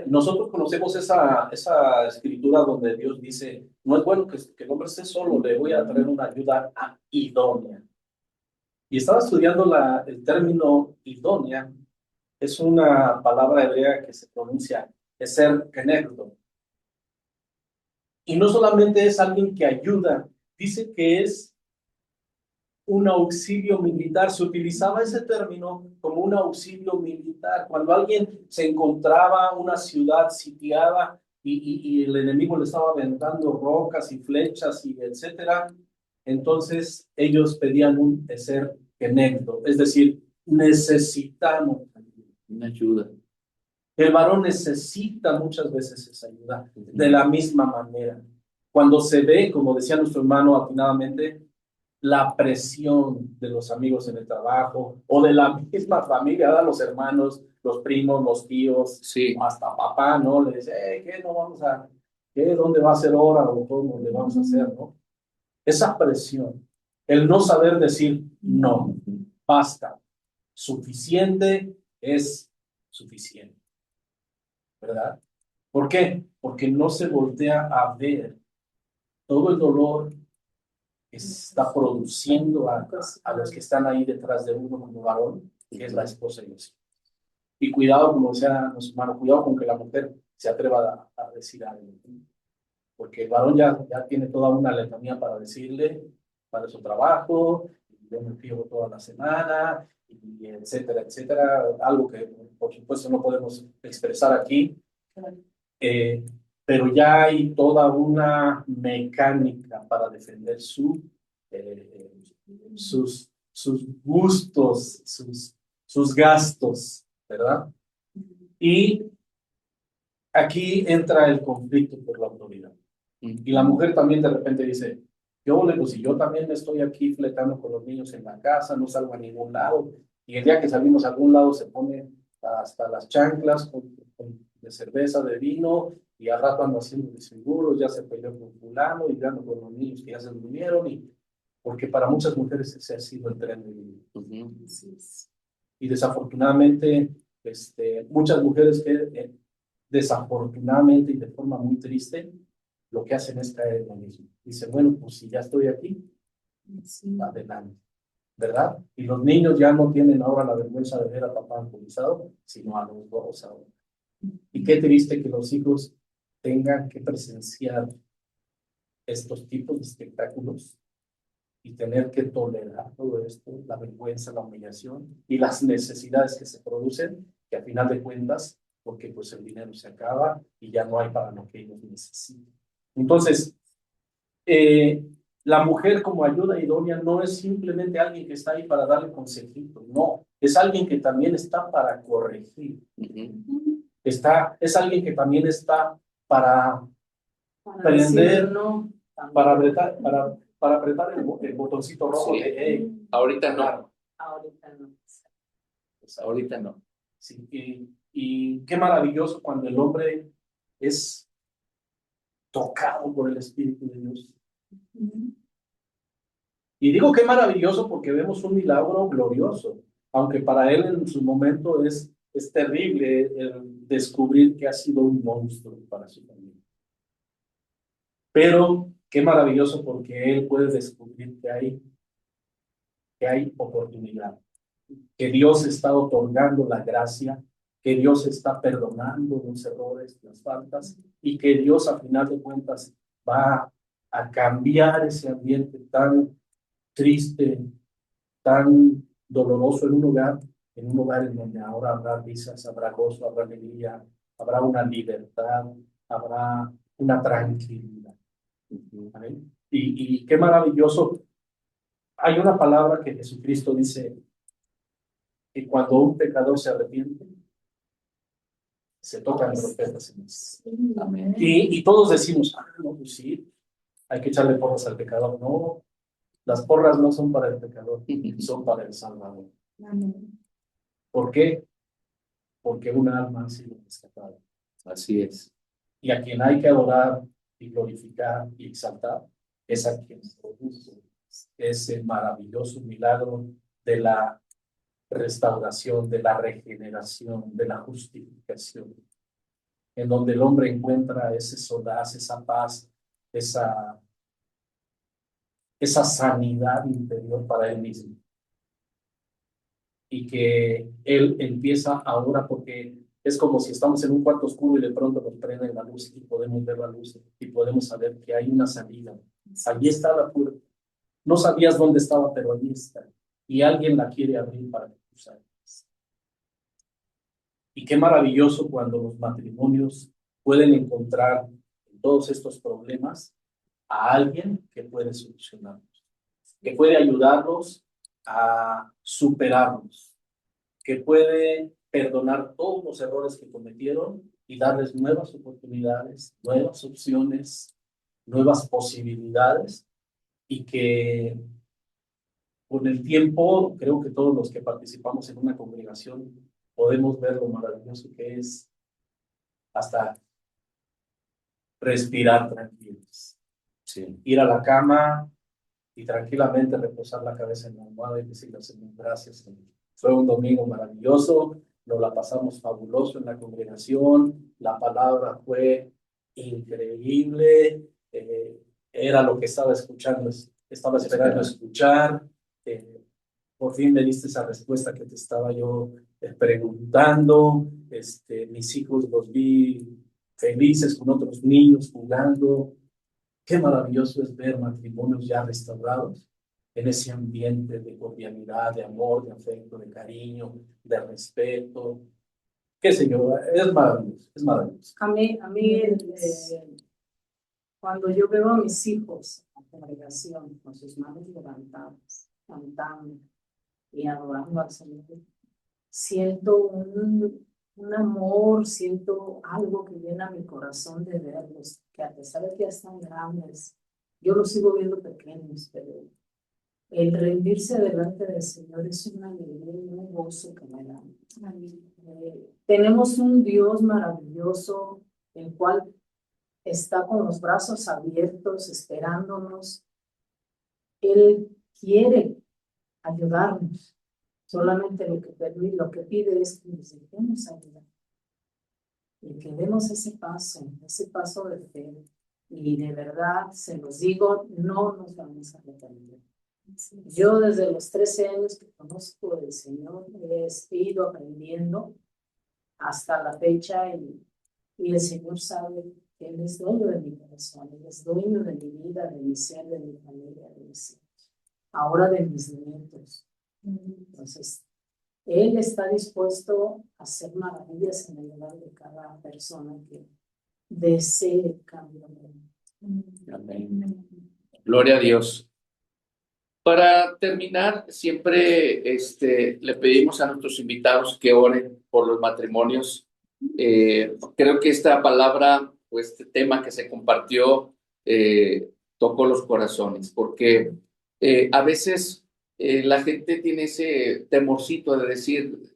Nosotros conocemos esa escritura donde Dios dice, no es bueno que el hombre esté solo, le voy a traer una ayuda idónea. Y estaba estudiando el término idónea, es una palabra hebrea que se pronuncia eser kenegdo. Y no solamente es alguien que ayuda, dice que es un auxilio militar. Se utilizaba ese término como un auxilio militar. Cuando alguien se encontraba una ciudad sitiada y el enemigo le estaba aventando rocas y flechas y etcétera, entonces ellos pedían un eser kenegdo, es decir, necesitamos Una ayuda. El varón necesita muchas veces esa ayuda de la misma manera. Cuando se ve, como decía nuestro hermano atinadamente, la presión de los amigos en el trabajo o de la misma familia, de los hermanos, los primos, los tíos, sí, hasta papá, ¿no? Le dice, ¿qué no vamos a, qué, dónde va a ser hora o cómo le vamos a hacer, ¿no? Esa presión, el no saber decir no, basta, suficiente es suficiente, ¿verdad? ¿Por qué? Porque no se voltea a ver todo el dolor que está produciendo a los que están ahí detrás de uno como varón, que es la esposa y los hijos. Y cuidado, como decía nuestro hermano, cuidado con que la mujer se atreva a decir algo, porque el varón ya tiene toda una letanía para decirle, para su trabajo, yo me privo toda la semana, y etcétera, etcétera, algo que por supuesto no podemos expresar aquí, eh, pero ya hay toda una mecánica para defender eh, sus gustos, sus gastos, ¿verdad? Y aquí entra el conflicto por la autoridad. Y la mujer también de repente dice, pues si yo también estoy aquí fletando con los niños en la casa, no salgo a ningún lado, y el día que salimos a algún lado se pone hasta las chanclas de cerveza, de vino, y al rato ando haciendo desfiguros, ya se peleó con fulano, y ya ando con los niños que ya se durmieron, porque para muchas mujeres ese ha sido el tren de vida. Y desafortunadamente, muchas mujeres que desafortunadamente y de forma muy triste, lo que hacen es caer en lo mismo. Dicen, bueno, pues si ya estoy aquí, adelante, ¿verdad? Y los niños ya no tienen ahora la vergüenza de ver a papá alcoholizado, sino a los dos ahora. Y qué triste que los hijos tengan que presenciar estos tipos de espectáculos y tener que tolerar todo esto, la vergüenza, la humillación y las necesidades que se producen, que a final de cuentas, porque pues el dinero se acaba y ya no hay para lo que ellos necesitan. Entonces, la mujer como ayuda idónea no es simplemente alguien que está ahí para darle consejitos, no, es alguien que también está para corregir. Es alguien que también está para prender, no, para apretar el botoncito rojo Sí. de hey, Ahorita no. claro. ahorita no. Pues Ahorita no. sí, y qué maravilloso cuando el hombre es tocado por el Espíritu de Dios. Y digo qué maravilloso porque vemos un milagro glorioso, aunque para él en su momento es terrible el descubrir que ha sido un monstruo para su familia. Pero qué maravilloso porque él puede descubrir que hay oportunidad, que Dios está otorgando la gracia, que Dios está perdonando los errores, las faltas, y que Dios a final de cuentas va a cambiar ese ambiente tan triste, tan doloroso en un lugar en donde ahora habrá risas, habrá gozo, habrá alegría, habrá una libertad, habrá una tranquilidad. ¿Vale? Y qué maravilloso. Hay una palabra que Jesucristo dice que cuando un pecador se arrepiente, se tocan trompetas en esto. Amén. Y todos decimos, no, pues sí, hay que echarle porras al pecador. No, las porras no son para el pecador, son para el Salvador. ¿Por qué? Porque un alma ha sido rescatada. Así es. Y a quien hay que adorar y glorificar y exaltar es a quien produjo ese maravilloso milagro de la restauración, de la regeneración, de la justificación, en donde el hombre encuentra ese solaz, esa paz, esa sanidad interior para él mismo. Y que él empieza ahora, porque es como si estamos en un cuarto oscuro y de pronto nos prenden la luz y podemos ver la luz y podemos saber que hay una salida. Allí está la puerta. No sabías dónde estaba, pero allí está. Y alguien la quiere abrir para que tú salgas. Y qué maravilloso cuando los matrimonios pueden encontrar en todos estos problemas a alguien que puede solucionarlos, que puede ayudarlos a superarlos, que puede perdonar todos los errores que cometieron y darles nuevas oportunidades, nuevas opciones, nuevas posibilidades, y que con el tiempo, creo que todos los que participamos en una congregación podemos ver lo maravilloso que es hasta respirar tranquilos. Sí. Ir a la cama y tranquilamente reposar la cabeza en la almohada y decirle, Señor, gracias. Fue un domingo maravilloso, nos la pasamos fabuloso en la congregación, la palabra fue increíble, era lo que estaba escuchando, estaba esperando escuchar. Por fin me diste esa respuesta que te estaba yo preguntando. Mis hijos los vi felices con otros niños jugando. Qué maravilloso es ver matrimonios ya restaurados en ese ambiente de cordialidad, de amor, de afecto, de cariño, de respeto. Qué Señor, es maravilloso, es maravilloso. A mí, cuando yo veo a mis hijos en la congregación con sus manos levantadas, cantando y adorando al Señor, siento un amor, siento algo que llena mi corazón de verlos, que a pesar de que ya están grandes, yo los sigo viendo pequeños, pero el rendirse delante del Señor es una alegría y un gozo que me da. Tenemos un Dios maravilloso, el cual está con los brazos abiertos, esperándonos. Él quiere ayudarnos. Solamente lo que pide es que nos dejemos ayudar. Y que demos ese paso de fe. Y de verdad, se los digo, no nos vamos a arrepentir. Yo desde los 13 años que conozco al Señor, he ido aprendiendo hasta la fecha y el Señor sabe que Él es dueño de mi corazón, Él es dueño de mi vida, de mi ser, de mi familia, de mis hijos, ahora de mis nietos. Entonces, Él está dispuesto a hacer maravillas en el lugar de cada persona que desee el cambio. Amén. Gloria a Dios. Para terminar, siempre le pedimos a nuestros invitados que oren por los matrimonios. Creo que esta palabra o este tema que se compartió tocó los corazones, porque a veces la gente tiene ese temorcito de decir,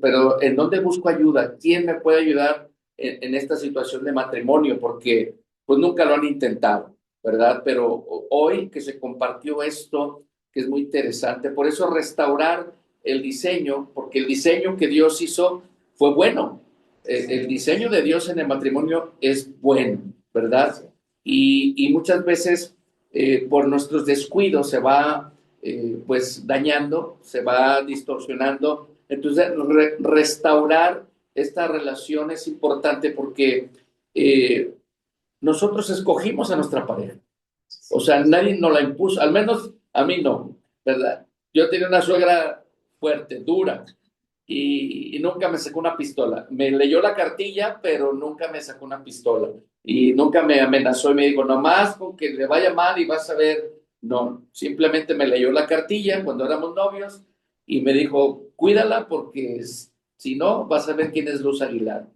pero ¿en dónde busco ayuda? ¿Quién me puede ayudar en esta situación de matrimonio? Porque pues nunca lo han intentado, ¿verdad? Pero hoy que se compartió esto, que es muy interesante, por eso restaurar el diseño, porque el diseño que Dios hizo fue bueno. El diseño de Dios en el matrimonio es bueno, ¿verdad? Y muchas veces por nuestros descuidos se va pues dañando, se va distorsionando. Entonces, restaurar esta relación es importante porque nosotros escogimos a nuestra pareja. O sea, nadie nos la impuso, al menos a mí no, ¿verdad? Yo tenía una suegra fuerte, dura, y nunca me sacó una pistola. Me leyó la cartilla, pero nunca me sacó una pistola. Y nunca me amenazó y me dijo, nomás con que le vaya mal y vas a ver. No, simplemente me leyó la cartilla cuando éramos novios y me dijo, cuídala porque si no, vas a ver quién es Luz Aguilar.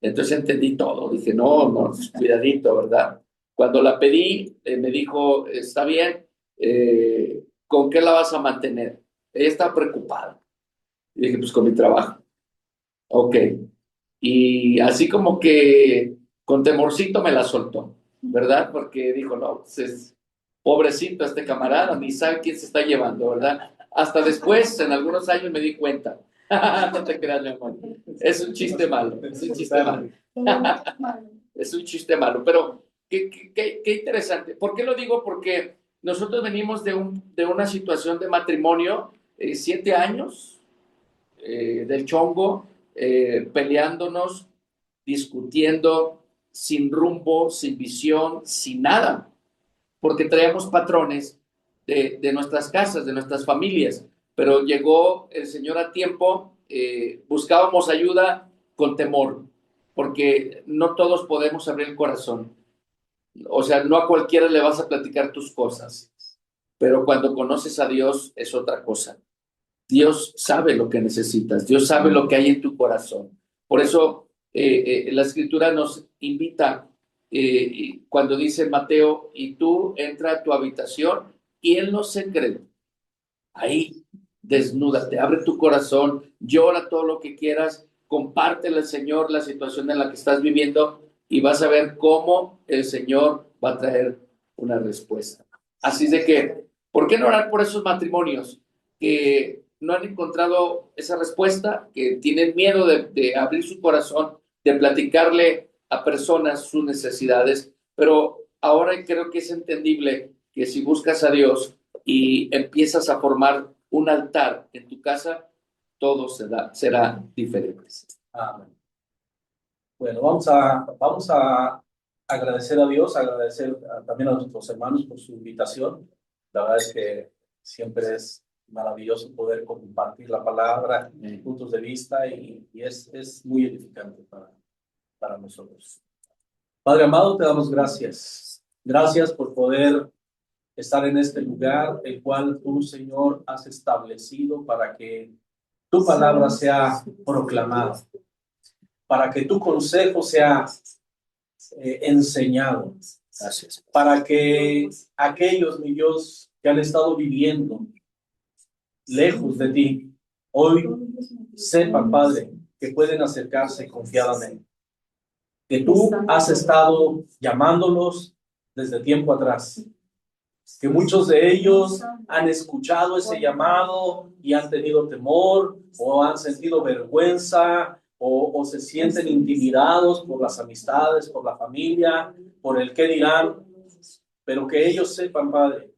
Entonces entendí todo. Dije, no, cuidadito, ¿verdad? Cuando la pedí, me dijo, está bien, ¿con qué la vas a mantener? Ella estaba preocupada. Y dije, pues con mi trabajo. Ok. Y así como que con temorcito me la soltó, ¿verdad? Porque dijo, no, pues pobrecito este camarada, ni sabe quién se está llevando, ¿verdad? Hasta después, en algunos años, me di cuenta. No te creas, mi amor. Es un chiste malo, es un chiste malo. Es un chiste malo, pero qué interesante. ¿Por qué lo digo? Porque nosotros venimos de una situación de matrimonio, 7 años, del chongo, peleándonos, discutiendo, sin rumbo, sin visión, sin nada, porque traíamos patrones de nuestras casas, de nuestras familias, pero llegó el Señor a tiempo, buscábamos ayuda con temor, porque no todos podemos abrir el corazón. O sea, no a cualquiera le vas a platicar tus cosas, pero cuando conoces a Dios es otra cosa. Dios sabe lo que necesitas, Dios sabe lo que hay en tu corazón. Por eso la Escritura nos invita cuando dice Mateo, y tú entra a tu habitación y en lo secreto, ahí desnúdate, abre tu corazón, llora todo lo que quieras, compártele al Señor la situación en la que estás viviendo y vas a ver cómo el Señor va a traer una respuesta. Así de que, ¿por qué no orar por esos matrimonios que no han encontrado esa respuesta, que tienen miedo de abrir su corazón, de platicarle a personas sus necesidades? Pero ahora creo que es entendible que si buscas a Dios y empiezas a formar un altar en tu casa, todo será diferente. Amén. Bueno, vamos a agradecer a Dios, agradecer también a nuestros hermanos por su invitación. La verdad es que siempre es maravilloso poder compartir la palabra, puntos de vista y es muy edificante para nosotros. Padre amado, te damos gracias. Gracias por poder estar en este lugar, el cual tú, Señor, has establecido para que tu palabra sea proclamada, para que tu consejo sea enseñado. Gracias. Para que aquellos, mi Dios, que han estado viviendo lejos de ti, hoy sepan, Padre, que pueden acercarse confiadamente. Que tú has estado llamándolos desde tiempo atrás. Que muchos de ellos han escuchado ese llamado y han tenido temor o han sentido vergüenza o se sienten intimidados por las amistades, por la familia, por el qué dirán, pero que ellos sepan, Padre,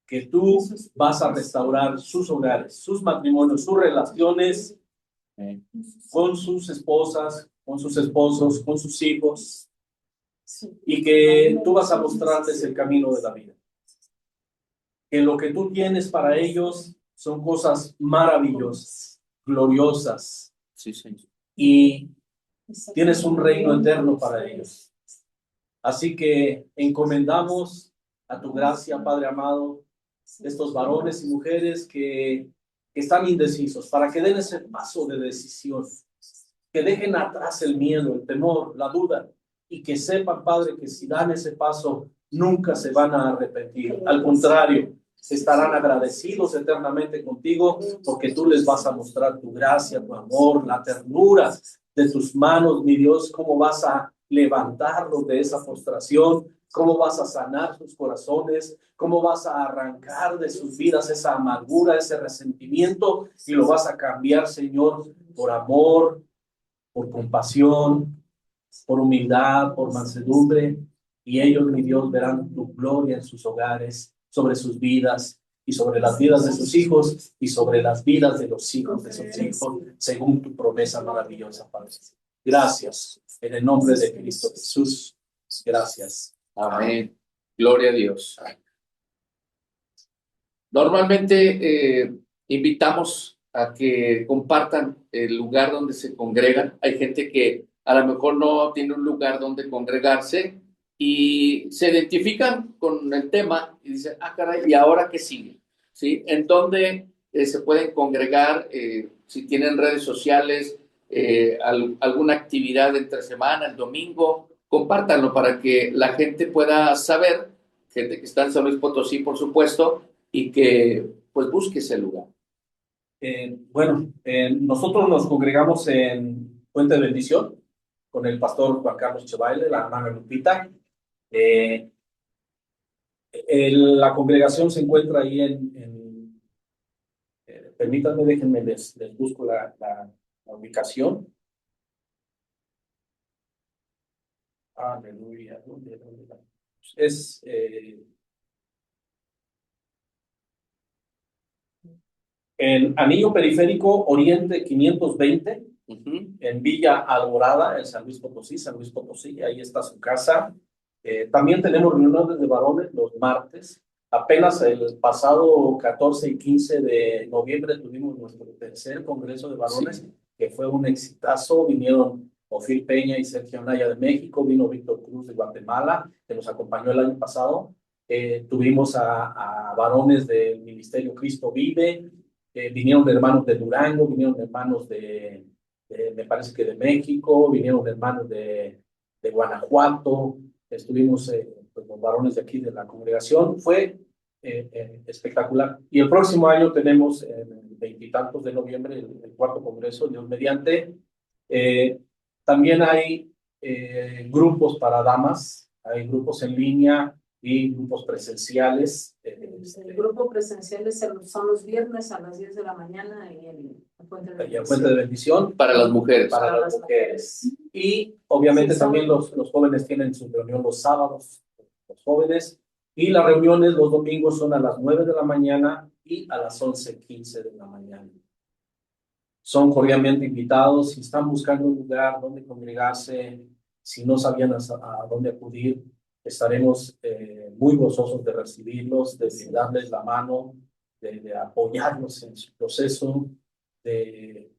que tú vas a restaurar sus hogares, sus matrimonios, sus relaciones con sus esposas, con sus esposos, con sus hijos, y que tú vas a mostrarles el camino de la vida. Que lo que tú tienes para ellos son cosas maravillosas, gloriosas. Sí, Señor. Y tienes un reino eterno para ellos. Así que encomendamos a tu gracia, Padre amado, estos varones y mujeres que están indecisos, para que den ese paso de decisión, que dejen atrás el miedo, el temor, la duda, y que sepan, Padre, que si dan ese paso, nunca se van a arrepentir. Al contrario, estarán agradecidos eternamente contigo, porque tú les vas a mostrar tu gracia, tu amor, la ternura de tus manos, mi Dios, cómo vas a levantarlos de esa postración, cómo vas a sanar sus corazones, cómo vas a arrancar de sus vidas esa amargura, ese resentimiento, y lo vas a cambiar, Señor, por amor, por compasión, por humildad, por mansedumbre, y ellos, mi Dios, verán tu gloria en sus hogares, sobre sus vidas, y sobre las vidas de sus hijos, y sobre las vidas de los hijos de sus hijos, según tu promesa maravillosa, Padre. Gracias, en el nombre de Cristo Jesús. Gracias. Amén. Gloria a Dios. Normalmente invitamos a que compartan el lugar donde se congregan. Hay gente que a lo mejor no tiene un lugar donde congregarse y se identifican con el tema y dicen, ah, caray, ¿y ahora qué sigue? ¿Sí? ¿En dónde se pueden congregar? Si tienen redes sociales, alguna actividad entre semana, el domingo, compártanlo para que la gente pueda saber, gente que está en San Luis Potosí, por supuesto, y que pues busque ese lugar. Nosotros nos congregamos en Puente de Bendición con el pastor Juan Carlos Chevaile, la hermana Lupita. La congregación se encuentra ahí permítanme, déjenme, les busco la ubicación. Aleluya. Es en Anillo Periférico Oriente 520, en Villa Alborada, en San Luis Potosí, ahí está su casa. También tenemos reuniones de varones los martes. Apenas el pasado 14 y 15 de noviembre tuvimos nuestro tercer congreso de varones, que fue un exitazo. Vinieron Ofir Peña y Sergio Anaya de México, vino Víctor Cruz de Guatemala, que nos acompañó el año pasado. Tuvimos a varones del Ministerio Cristo Vive, vinieron hermanos de Durango, vinieron hermanos me parece que de México, vinieron hermanos de Guanajuato. Estuvimos pues, los varones de aquí de la congregación. Fue espectacular. Y el próximo año tenemos, el 20 y tantos de noviembre, el cuarto congreso, Dios mediante. También hay grupos para damas, hay grupos en línea y grupos presenciales. El grupo presencial son los viernes a las 10 de la mañana en Puente de Bendición. Puente de Bendición. Para las mujeres. Para las mujeres. Y obviamente también los jóvenes tienen su reunión los sábados, los jóvenes. Y las reuniones los domingos son a las 9 de la mañana y a las 11:15 de la mañana. Son cordialmente invitados. Si están buscando un lugar donde congregarse, si no sabían a dónde acudir, estaremos muy gozosos de recibirlos, de darles la mano, de apoyarlos en su proceso, de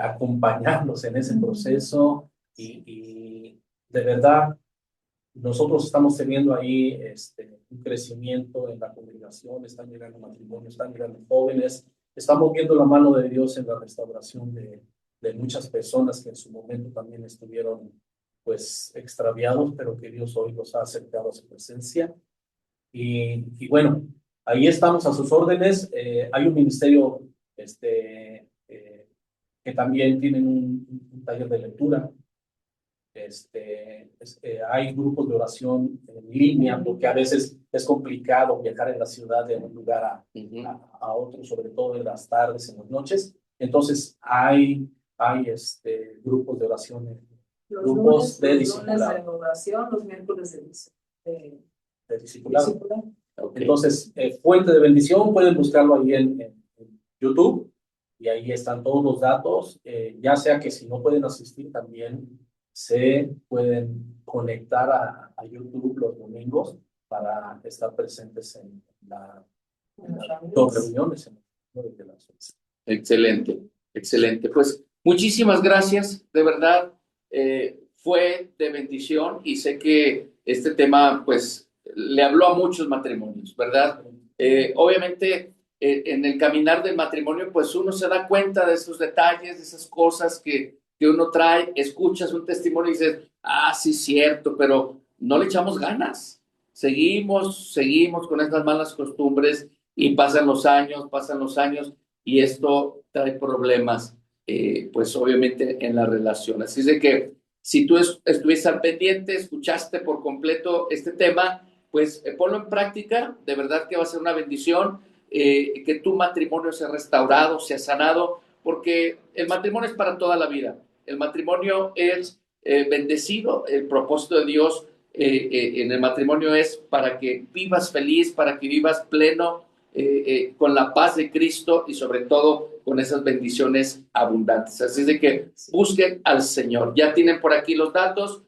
acompañarlos en ese proceso y de verdad nosotros estamos teniendo ahí un crecimiento en la congregación, están llegando matrimonios, están llegando jóvenes, estamos viendo la mano de Dios en la restauración de muchas personas que en su momento también estuvieron pues extraviados, pero que Dios hoy los ha acercado a su presencia. Y bueno, ahí estamos a sus órdenes. Hay un ministerio que también tienen un taller de lectura. Hay grupos de oración en línea, porque a veces es complicado viajar en la ciudad de un lugar a otro, sobre todo en las tardes, en las noches. Entonces hay grupos de oración, grupos de discipulado. Los lunes de oración, los miércoles de discipulado. Okay. Entonces, fuente de bendición, pueden buscarlo ahí en YouTube, y ahí están todos los datos, ya sea que si no pueden asistir también se pueden conectar a YouTube los domingos para estar presentes en las reuniones. Excelente, excelente. Pues muchísimas gracias, de verdad, fue de bendición y sé que este tema pues le habló a muchos matrimonios, ¿verdad? Obviamente en el caminar del matrimonio pues uno se da cuenta de esos detalles, de esas cosas que uno trae, escuchas un testimonio y dices, sí, cierto, pero no le echamos ganas. Seguimos con estas malas costumbres y pasan los años y esto trae problemas, pues obviamente en la relación. Así es de que si tú estuviste al pendiente, escuchaste por completo este tema, pues ponlo en práctica, de verdad que va a ser una bendición, que tu matrimonio sea restaurado, sea sanado, porque el matrimonio es para toda la vida. El matrimonio es bendecido, el propósito de Dios en el matrimonio es para que vivas feliz, para que vivas pleno, con la paz de Cristo y sobre todo con esas bendiciones abundantes. Así es de que busquen al Señor. Ya tienen por aquí los datos,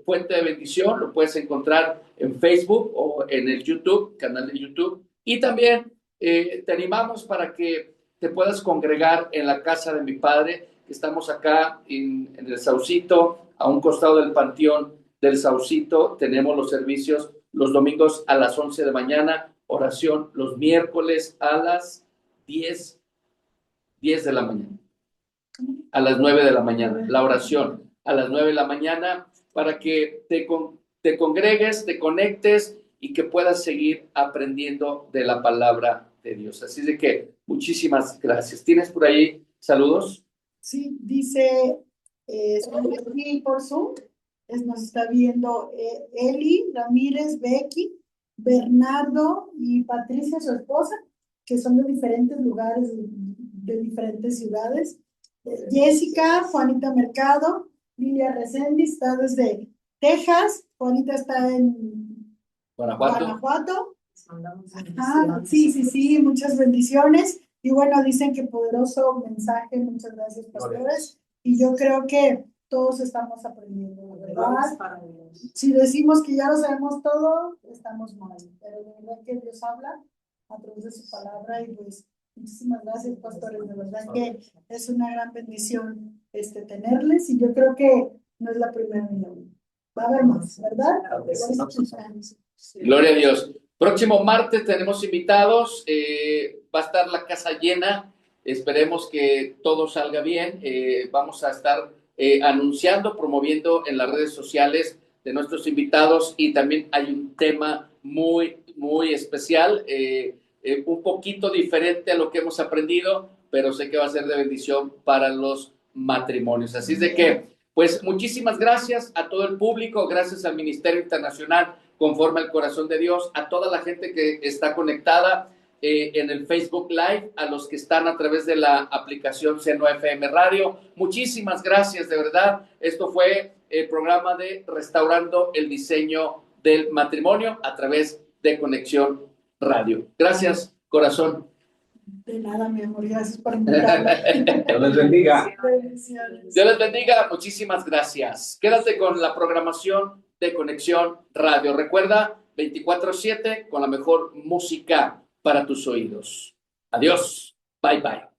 Fuente de Bendición, lo puedes encontrar en Facebook o en el YouTube, canal de YouTube. Y también te animamos para que te puedas congregar en la casa de mi padre, que estamos acá en el Saucito, a un costado del Panteón del Saucito. Tenemos los servicios los domingos a las 11 de mañana, oración los miércoles a las 10 de la mañana, a las 9 de la mañana, la oración a las 9 de la mañana, para que te congregues, te conectes y que puedas seguir aprendiendo de la palabra de Dios. Así de que muchísimas gracias. ¿Tienes por ahí saludos? Sí, dice, aquí por Zoom, nos está viendo Eli Ramírez, Becky, Bernardo y Patricia, su esposa, que son de diferentes lugares, de diferentes ciudades. Jessica, Juanita Mercado, Lilia Resendi está desde Texas, Juanita está en Guanajuato. Sí, muchas bendiciones. Y bueno, dicen que poderoso mensaje, muchas gracias, pastores. Y yo creo que todos estamos aprendiendo, ¿verdad? Si decimos que ya lo sabemos todo, estamos mal. Pero de verdad que Dios habla a través de su palabra y pues muchísimas gracias, pastores. De verdad que es una gran bendición tenerles y yo creo que no es la primera ni la última. Va a haber más, ¿verdad? Gloria a Dios. Próximo martes tenemos invitados, va a estar la casa llena, esperemos que todo salga bien, vamos a estar anunciando, promoviendo en las redes sociales de nuestros invitados y también hay un tema muy, muy especial, un poquito diferente a lo que hemos aprendido, pero sé que va a ser de bendición para los matrimonios. Así es de que, pues muchísimas gracias a todo el público, gracias al Ministerio Internacional Conforme al Corazón de Dios, a toda la gente que está conectada en el Facebook Live, a los que están a través de la aplicación Seno FM Radio. Muchísimas gracias, de verdad. Esto fue el programa de Restaurando el Diseño del Matrimonio a través de Conexión Radio. Gracias, corazón. De nada, mi amor, gracias por invitarme. Dios les bendiga. Dios les bendiga, muchísimas gracias. Quédate con la programación de Conexión Radio. Recuerda, 24/7 con la mejor música para tus oídos. Adiós. Bye, bye.